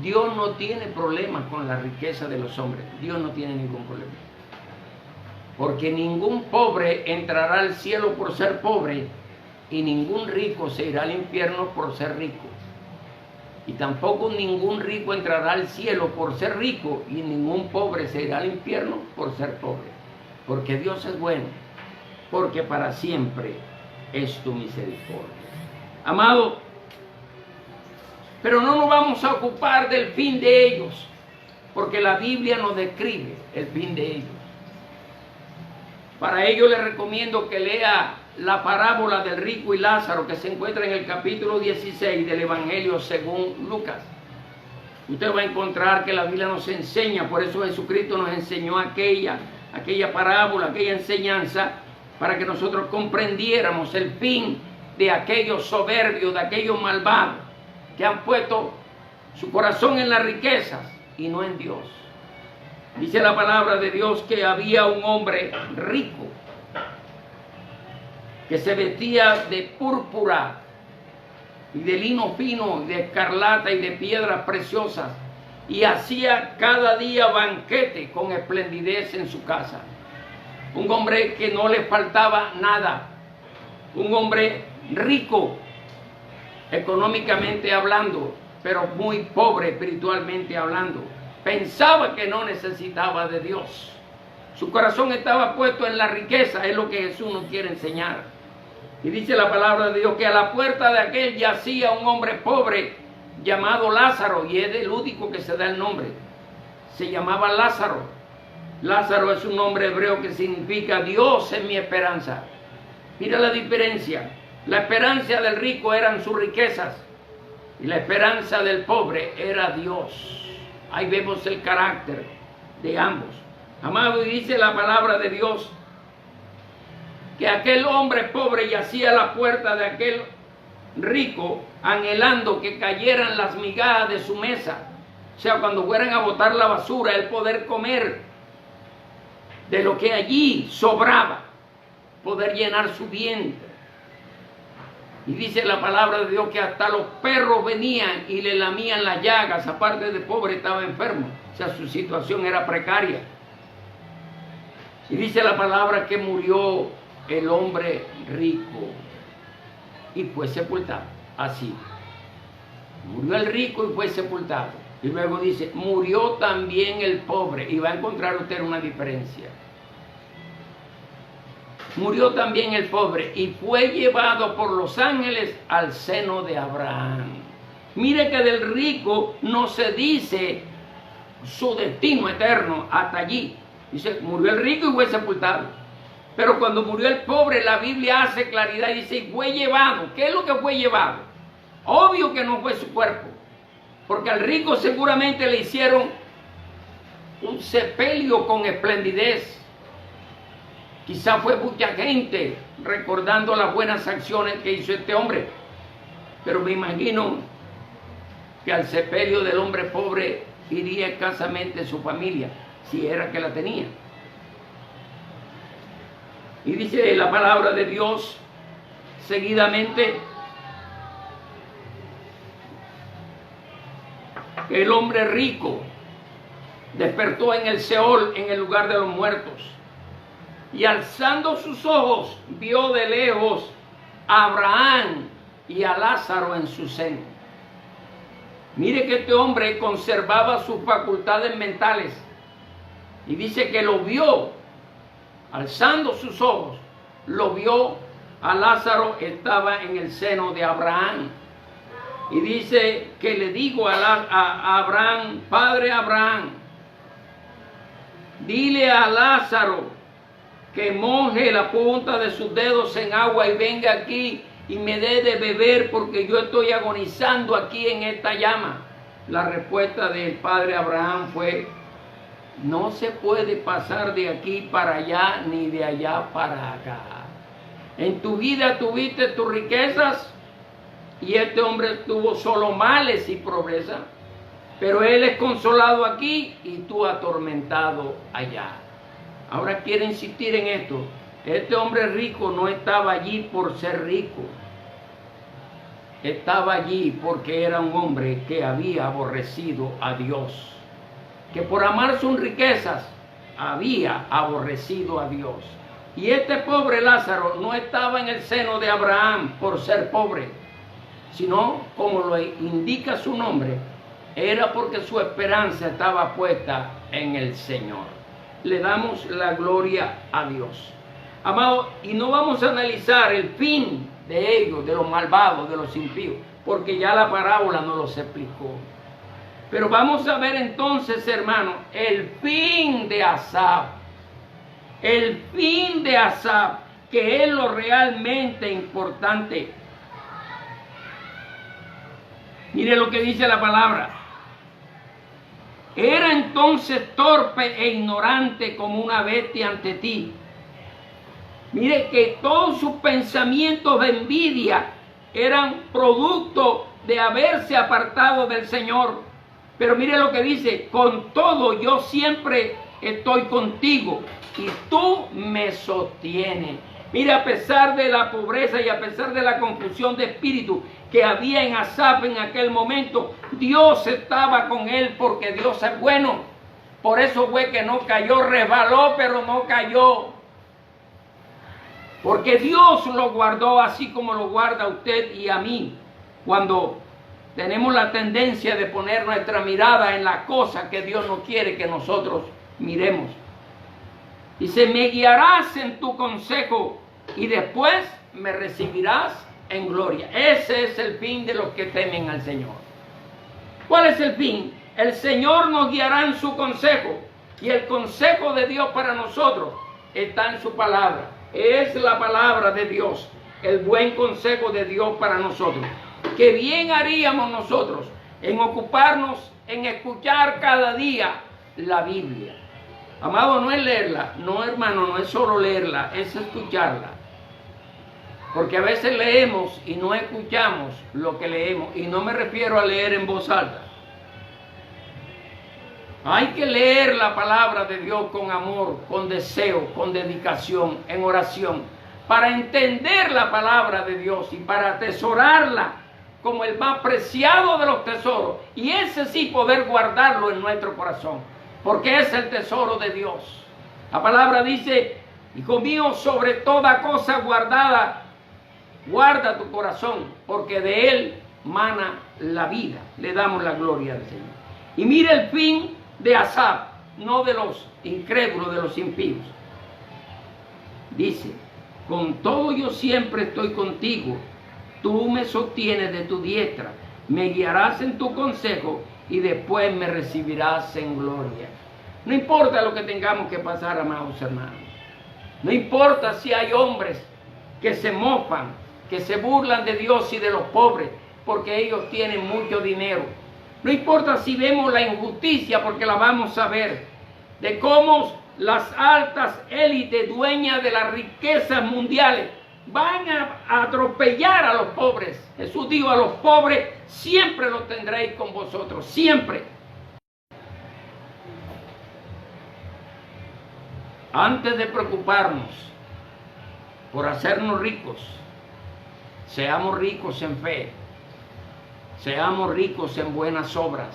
Dios no tiene problemas con la riqueza de los hombres. Dios no tiene ningún problema. Porque ningún pobre entrará al cielo por ser pobre y ningún rico se irá al infierno por ser rico. Y tampoco ningún rico entrará al cielo por ser rico y ningún pobre se irá al infierno por ser pobre. Porque Dios es bueno, porque para siempre es tu misericordia. Amado, pero no nos vamos a ocupar del fin de ellos, porque la Biblia nos describe el fin de ellos. Para ello les recomiendo que lea la parábola del rico y Lázaro, que se encuentra en el capítulo 16 del Evangelio según Lucas. Usted va a encontrar que la Biblia nos enseña, por eso Jesucristo nos enseñó aquella parábola, aquella enseñanza, para que nosotros comprendiéramos el fin de aquellos soberbios, de aquellos malvados, que han puesto su corazón en las riquezas y no en Dios. Dice la palabra de Dios que había un hombre rico que se vestía de púrpura y de lino fino, de escarlata y de piedras preciosas, y hacía cada día banquete con esplendidez en su casa. Un hombre que no le faltaba nada, un hombre rico económicamente hablando, pero muy pobre espiritualmente hablando. Pensaba que no necesitaba de Dios. Su corazón estaba puesto en la riqueza, es lo que Jesús nos quiere enseñar. Y dice la palabra de Dios que a la puerta de aquel yacía un hombre pobre llamado Lázaro, y es el único que se da el nombre. Se llamaba Lázaro. Lázaro es un nombre hebreo que significa Dios es mi esperanza. Mira la diferencia. La esperanza del rico eran sus riquezas y la esperanza del pobre era Dios. Ahí vemos el carácter de ambos. Amado, y dice la palabra de Dios que aquel hombre pobre yacía a la puerta de aquel rico, anhelando que cayeran las migajas de su mesa. O sea, cuando fueran a botar la basura, el poder comer de lo que allí sobraba, poder llenar su vientre. Y dice la palabra de Dios que hasta los perros venían y le lamían las llagas. Aparte de pobre, estaba enfermo. O sea, su situación era precaria. Y dice la palabra que murió el hombre rico y fue sepultado. Así. Murió el rico y fue sepultado. Y luego dice, murió también el pobre. Y va a encontrar usted una diferencia. Murió también el pobre y fue llevado por los ángeles al seno de Abraham. Mire que del rico no se dice su destino eterno hasta allí. Dice, murió el rico y fue sepultado. Pero cuando murió el pobre, la Biblia hace claridad y dice, fue llevado. ¿Qué es lo que fue llevado? Obvio que no fue su cuerpo, porque al rico seguramente le hicieron un sepelio con esplendidez. Quizá fue mucha gente recordando las buenas acciones que hizo este hombre. Pero me imagino que al sepelio del hombre pobre iría escasamente su familia, si era que la tenía. Y dice la palabra de Dios seguidamente que el hombre rico despertó en el Seol, en el lugar de los muertos. Y alzando sus ojos, vio de lejos a Abraham y a Lázaro en su seno. Mire que este hombre conservaba sus facultades mentales. Y dice que lo vio, alzando sus ojos, lo vio a Lázaro, estaba en el seno de Abraham. Y dice que le dijo a Abraham: Padre Abraham, dile a Lázaro que moje la punta de sus dedos en agua y venga aquí y me dé de beber, porque yo estoy agonizando aquí en esta llama. La respuesta del padre Abraham fue: no se puede pasar de aquí para allá ni de allá para acá. En tu vida tuviste tus riquezas y este hombre tuvo solo males y pobreza, pero él es consolado aquí y tú atormentado allá. Ahora quiero insistir en esto: este hombre rico no estaba allí por ser rico, estaba allí porque era un hombre que había aborrecido a Dios, que por amar sus riquezas había aborrecido a Dios. Y este pobre Lázaro no estaba en el seno de Abraham por ser pobre, sino, como lo indica su nombre, era porque su esperanza estaba puesta en el Señor. Le damos la gloria a Dios. Amado, y no vamos a analizar el fin de ellos, de los malvados, de los impíos, porque ya la parábola nos los explicó. Pero vamos a ver entonces, hermanos, el fin de Asaf. El fin de Asaf, que es lo realmente importante. Mire lo que dice la palabra. Era entonces torpe e ignorante como una bestia ante ti. Mire que todos sus pensamientos de envidia eran producto de haberse apartado del Señor. Pero mire lo que dice: con todo yo siempre estoy contigo y tú me sostienes. Mire, a pesar de la pobreza y a pesar de la confusión de espíritu que había en Asaf en aquel momento, Dios estaba con él, porque Dios es bueno. Por eso fue que no cayó, resbaló, pero no cayó. Porque Dios lo guardó así como lo guarda a usted y a mí, cuando tenemos la tendencia de poner nuestra mirada en las cosas que Dios no quiere que nosotros miremos. Dice: me guiarás en tu consejo y después me recibirás en gloria. Ese es el fin de los que temen al Señor. ¿Cuál es el fin? El Señor nos guiará en su consejo, y el consejo de Dios para nosotros está en su palabra. Es la palabra de Dios, el buen consejo de Dios para nosotros. Que bien haríamos nosotros en ocuparnos en escuchar cada día la Biblia. Amado, no es leerla, no, hermano, no es solo leerla, es escucharla. Porque a veces leemos y no escuchamos lo que leemos, y no me refiero a leer en voz alta. Hay que leer la palabra de Dios con amor, con deseo, con dedicación, en oración, para entender la palabra de Dios y para atesorarla como el más preciado de los tesoros. Y ese sí poder guardarlo en nuestro corazón, porque es el tesoro de Dios. La palabra dice: hijo mío, sobre toda cosa guardada, guarda tu corazón, porque de él mana la vida. Le damos la gloria al Señor. Y mire el fin de Asaf, no de los incrédulos, de los impíos. Dice: con todo yo siempre estoy contigo, tú me sostienes de tu diestra, me guiarás en tu consejo y después me recibirás en gloria. No importa lo que tengamos que pasar, amados hermanos. No importa si hay hombres que se mofan, que se burlan de Dios y de los pobres, porque ellos tienen mucho dinero. No importa si vemos la injusticia, porque la vamos a ver, de cómo las altas élites dueñas de las riquezas mundiales van a atropellar a los pobres. Jesús dijo: a los pobres siempre los tendréis con vosotros, siempre. Antes de preocuparnos por hacernos ricos, seamos ricos en fe, seamos ricos en buenas obras,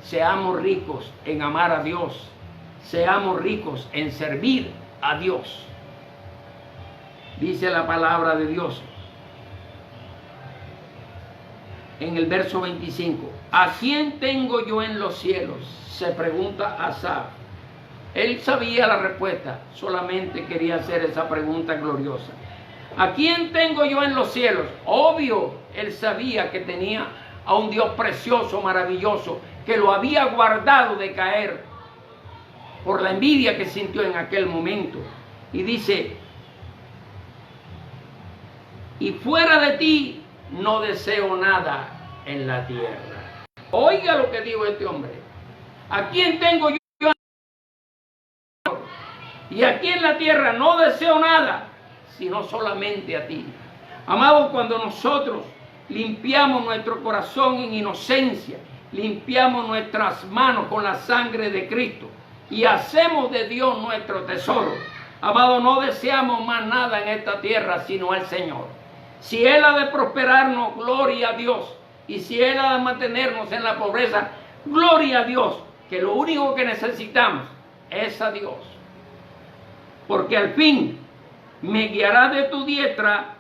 seamos ricos en amar a Dios, seamos ricos en servir a Dios. Dice la palabra de Dios: en el verso 25. ¿A quién tengo yo en los cielos?, se pregunta Asaf. Él sabía la respuesta, solamente quería hacer esa pregunta gloriosa. ¿A quién tengo yo en los cielos? Obvio, él sabía que tenía a un Dios precioso, maravilloso, que lo había guardado de caer por la envidia que sintió en aquel momento. Y dice, y fuera de ti no deseo nada en la tierra. Oiga lo que dijo este hombre. ¿A quién tengo yo? Y aquí en la tierra no deseo nada, sino solamente a ti. Amado, cuando nosotros limpiamos nuestro corazón en inocencia, limpiamos nuestras manos con la sangre de Cristo y hacemos de Dios nuestro tesoro, amado, no deseamos más nada en esta tierra sino al Señor. Si Él ha de prosperarnos, gloria a Dios. Y si Él ha de mantenernos en la pobreza, gloria a Dios, que lo único que necesitamos es a Dios. Porque al fin me guiarás de tu diestra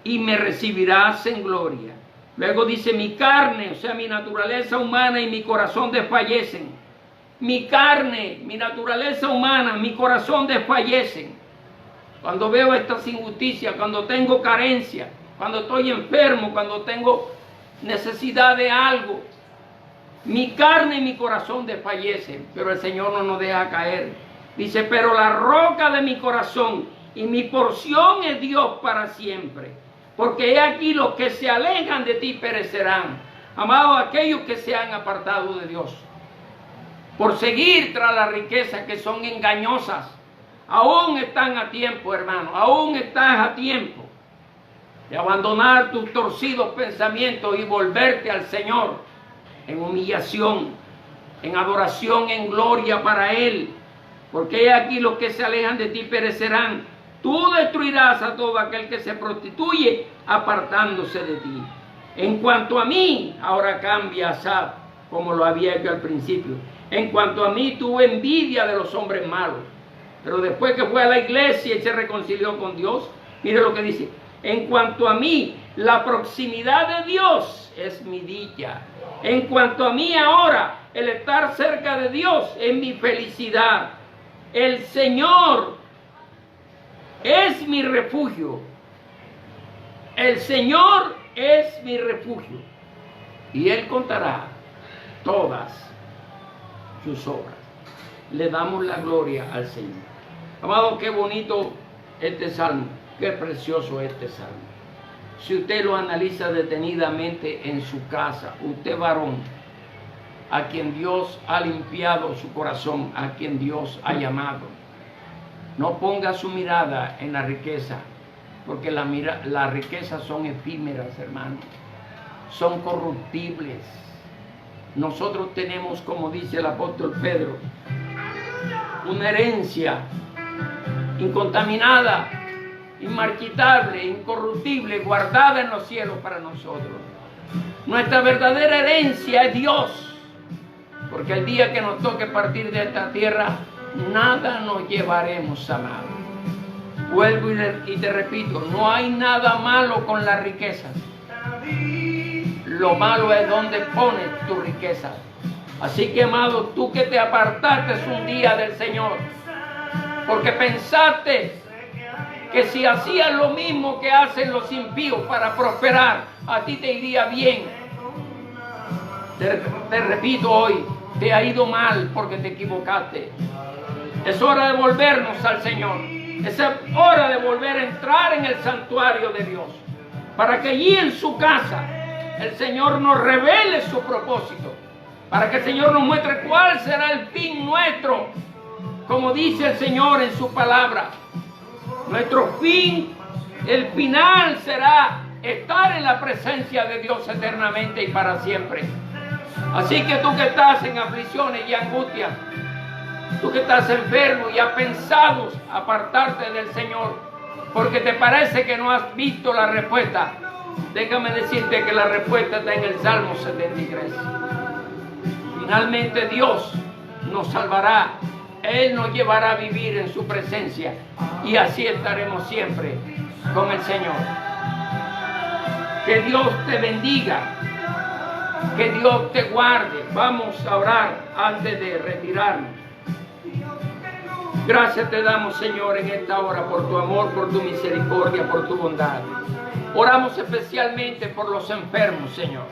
y me recibirás en gloria. Luego dice, mi carne, o sea, mi naturaleza humana y mi corazón desfallecen. Mi carne, mi naturaleza humana, mi corazón desfallecen. Cuando veo estas injusticias, cuando tengo carencia, cuando estoy enfermo, cuando tengo necesidad de algo, mi carne y mi corazón desfallecen, pero el Señor no nos deja caer. Dice, pero la roca de mi corazón y mi porción es Dios para siempre. Porque he aquí los que se alejan de ti perecerán. Amados, aquellos que se han apartado de Dios por seguir tras las riquezas que son engañosas, aún están a tiempo, hermano, aún estás a tiempo de abandonar tus torcidos pensamientos y volverte al Señor en humillación, en adoración, en gloria para Él. Porque he aquí los que se alejan de ti perecerán. Tú destruirás a todo aquel que se prostituye apartándose de ti. En cuanto a mí, ahora cambia Asaf, como lo había hecho al principio. En cuanto a mí, tuve envidia de los hombres malos. Pero después que fue a la iglesia y se reconcilió con Dios, mire lo que dice. En cuanto a mí, la proximidad de Dios es mi dicha. En cuanto a mí ahora, el estar cerca de Dios es mi felicidad. El Señor es mi refugio. El Señor es mi refugio. Y Él contará todas sus obras. Le damos la gloria al Señor. Amado, qué bonito este salmo. Qué precioso este salmo. Si usted lo analiza detenidamente en su casa, usted varón, a quien Dios ha limpiado su corazón, a quien Dios ha llamado, no ponga su mirada en la riqueza, porque las riquezas son efímeras, hermano, son corruptibles. Nosotros tenemos, como dice el apóstol Pedro, una herencia incontaminada, inmarchitable, incorruptible, guardada en los cielos para nosotros. Nuestra verdadera herencia es Dios. Porque el día que nos toque partir de esta tierra, nada nos llevaremos, amado. Vuelvo y te repito, no hay nada malo con las riquezas. Lo malo es donde pones tu riqueza. Así que, amado, tú que te apartaste un día del Señor, porque pensaste que si hacías lo mismo que hacen los impíos para prosperar, a ti te iría bien. Te repito hoy, te ha ido mal porque te equivocaste. Es hora de volvernos al Señor. Es hora de volver a entrar en el santuario de Dios, para que allí en su casa el Señor nos revele su propósito, para que el Señor nos muestre cuál será el fin nuestro, como dice el Señor en su palabra. Nuestro fin, el final será estar en la presencia de Dios eternamente y para siempre. Así que tú que estás en aflicciones y angustias, tú que estás enfermo y has pensado apartarte del Señor, porque te parece que no has visto la respuesta, déjame decirte que la respuesta está en el Salmo 73. Finalmente Dios nos salvará. Él nos llevará a vivir en su presencia y así estaremos siempre con el Señor. Que Dios te bendiga. Que Dios te guarde. Vamos a orar antes de retirarnos. Gracias te damos, Señor, en esta hora por tu amor, por tu misericordia, por tu bondad. Oramos especialmente por los enfermos, Señor.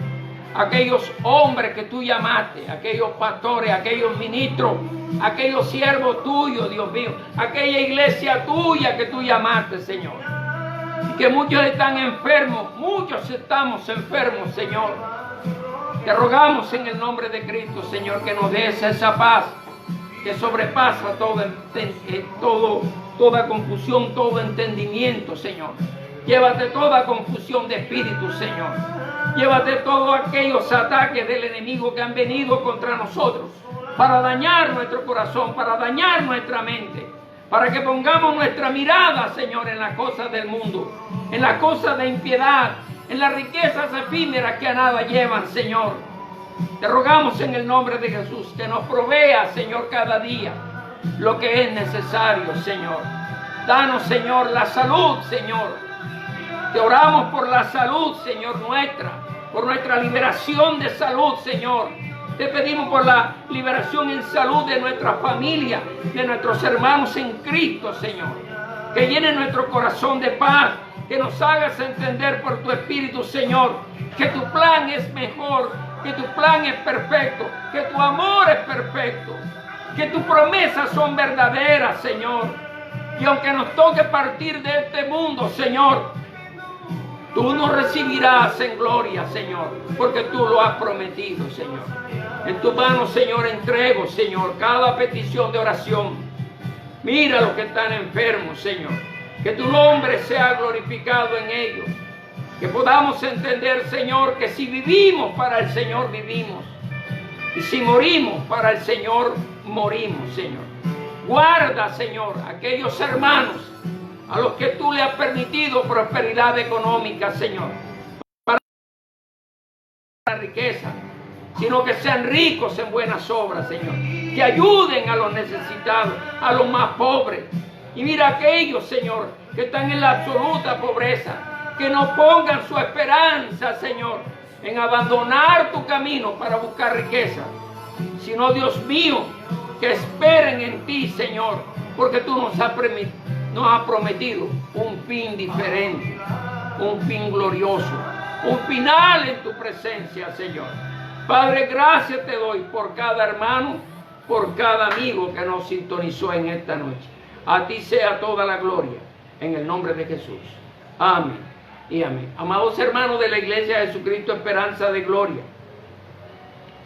Aquellos hombres que tú llamaste, aquellos pastores, aquellos ministros, aquellos siervos tuyos, Dios mío, aquella iglesia tuya que tú llamaste, Señor. Y que muchos están enfermos, muchos estamos enfermos, Señor. Te rogamos en el nombre de Cristo, Señor, que nos des esa paz que sobrepasa toda confusión, todo entendimiento, Señor. Llévate toda confusión de espíritu, Señor. Llévate todos aquellos ataques del enemigo que han venido contra nosotros para dañar nuestro corazón, para dañar nuestra mente, para que pongamos nuestra mirada, Señor, en las cosas del mundo, en las cosas de impiedad, en las riquezas efímeras que a nada llevan, Señor. Te rogamos en el nombre de Jesús que nos provea, Señor, cada día lo que es necesario, Señor. Danos, Señor, la salud, Señor. Te oramos por la salud, Señor, por nuestra liberación de salud, Señor. Te pedimos por la liberación en salud de nuestra familia, de nuestros hermanos en Cristo, Señor. Que llene nuestro corazón de paz, que nos hagas entender por tu Espíritu, Señor, que tu plan es mejor, que tu plan es perfecto, que tu amor es perfecto, que tus promesas son verdaderas, Señor. Y aunque nos toque partir de este mundo, Señor, tú nos recibirás en gloria, Señor, porque tú lo has prometido, Señor. En tus manos, Señor, entrego, Señor, cada petición de oración. Mira los que están enfermos, Señor. Que tu nombre sea glorificado en ellos. Que podamos entender, Señor, que si vivimos para el Señor, vivimos. Y si morimos para el Señor, morimos, Señor. Guarda, Señor, a aquellos hermanos a los que tú le has permitido prosperidad económica, Señor. Para la riqueza, sino que sean ricos en buenas obras, Señor. Que ayuden a los necesitados, a los más pobres. Y mira a aquellos, Señor, que están en la absoluta pobreza. Que no pongan su esperanza, Señor, en abandonar tu camino para buscar riqueza, sino, Dios mío, que esperen en ti, Señor, porque tú nos has prometido un fin diferente, un fin glorioso, un final en tu presencia, Señor. Padre, gracias te doy por cada hermano, por cada amigo que nos sintonizó en esta noche. A ti sea toda la gloria, en el nombre de Jesús. Amén y amén. Amados hermanos de la Iglesia de Jesucristo Esperanza de Gloria,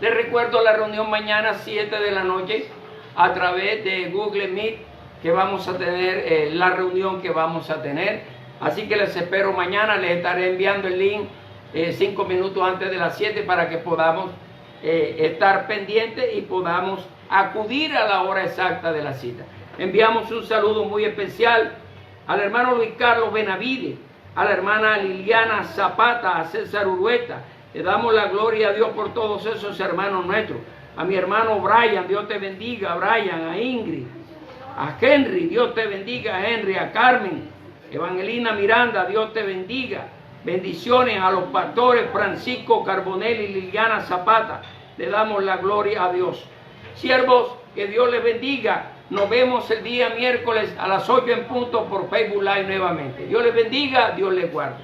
les recuerdo la reunión mañana 7 de la noche a través de Google Meet, que vamos a tener la reunión que vamos a tener. Así que les espero mañana. Les estaré enviando el link 5 minutos antes de las 7 para que podamos estar pendientes y podamos acudir a la hora exacta de la cita. Enviamos un saludo muy especial al hermano Luis Carlos Benavides, a la hermana Liliana Zapata, a César Urueta. Le damos la gloria a Dios por todos esos hermanos nuestros. A mi hermano Brian, Dios te bendiga, Brian, a Ingrid, a Henry, Dios te bendiga, Henry, a Carmen, Evangelina Miranda, Dios te bendiga. Bendiciones a los pastores Francisco Carbonell y Liliana Zapata. Le damos la gloria a Dios. Siervos, que Dios les bendiga. Nos vemos el día miércoles a las 8 en punto por Facebook Live nuevamente. Dios les bendiga, Dios les guarde.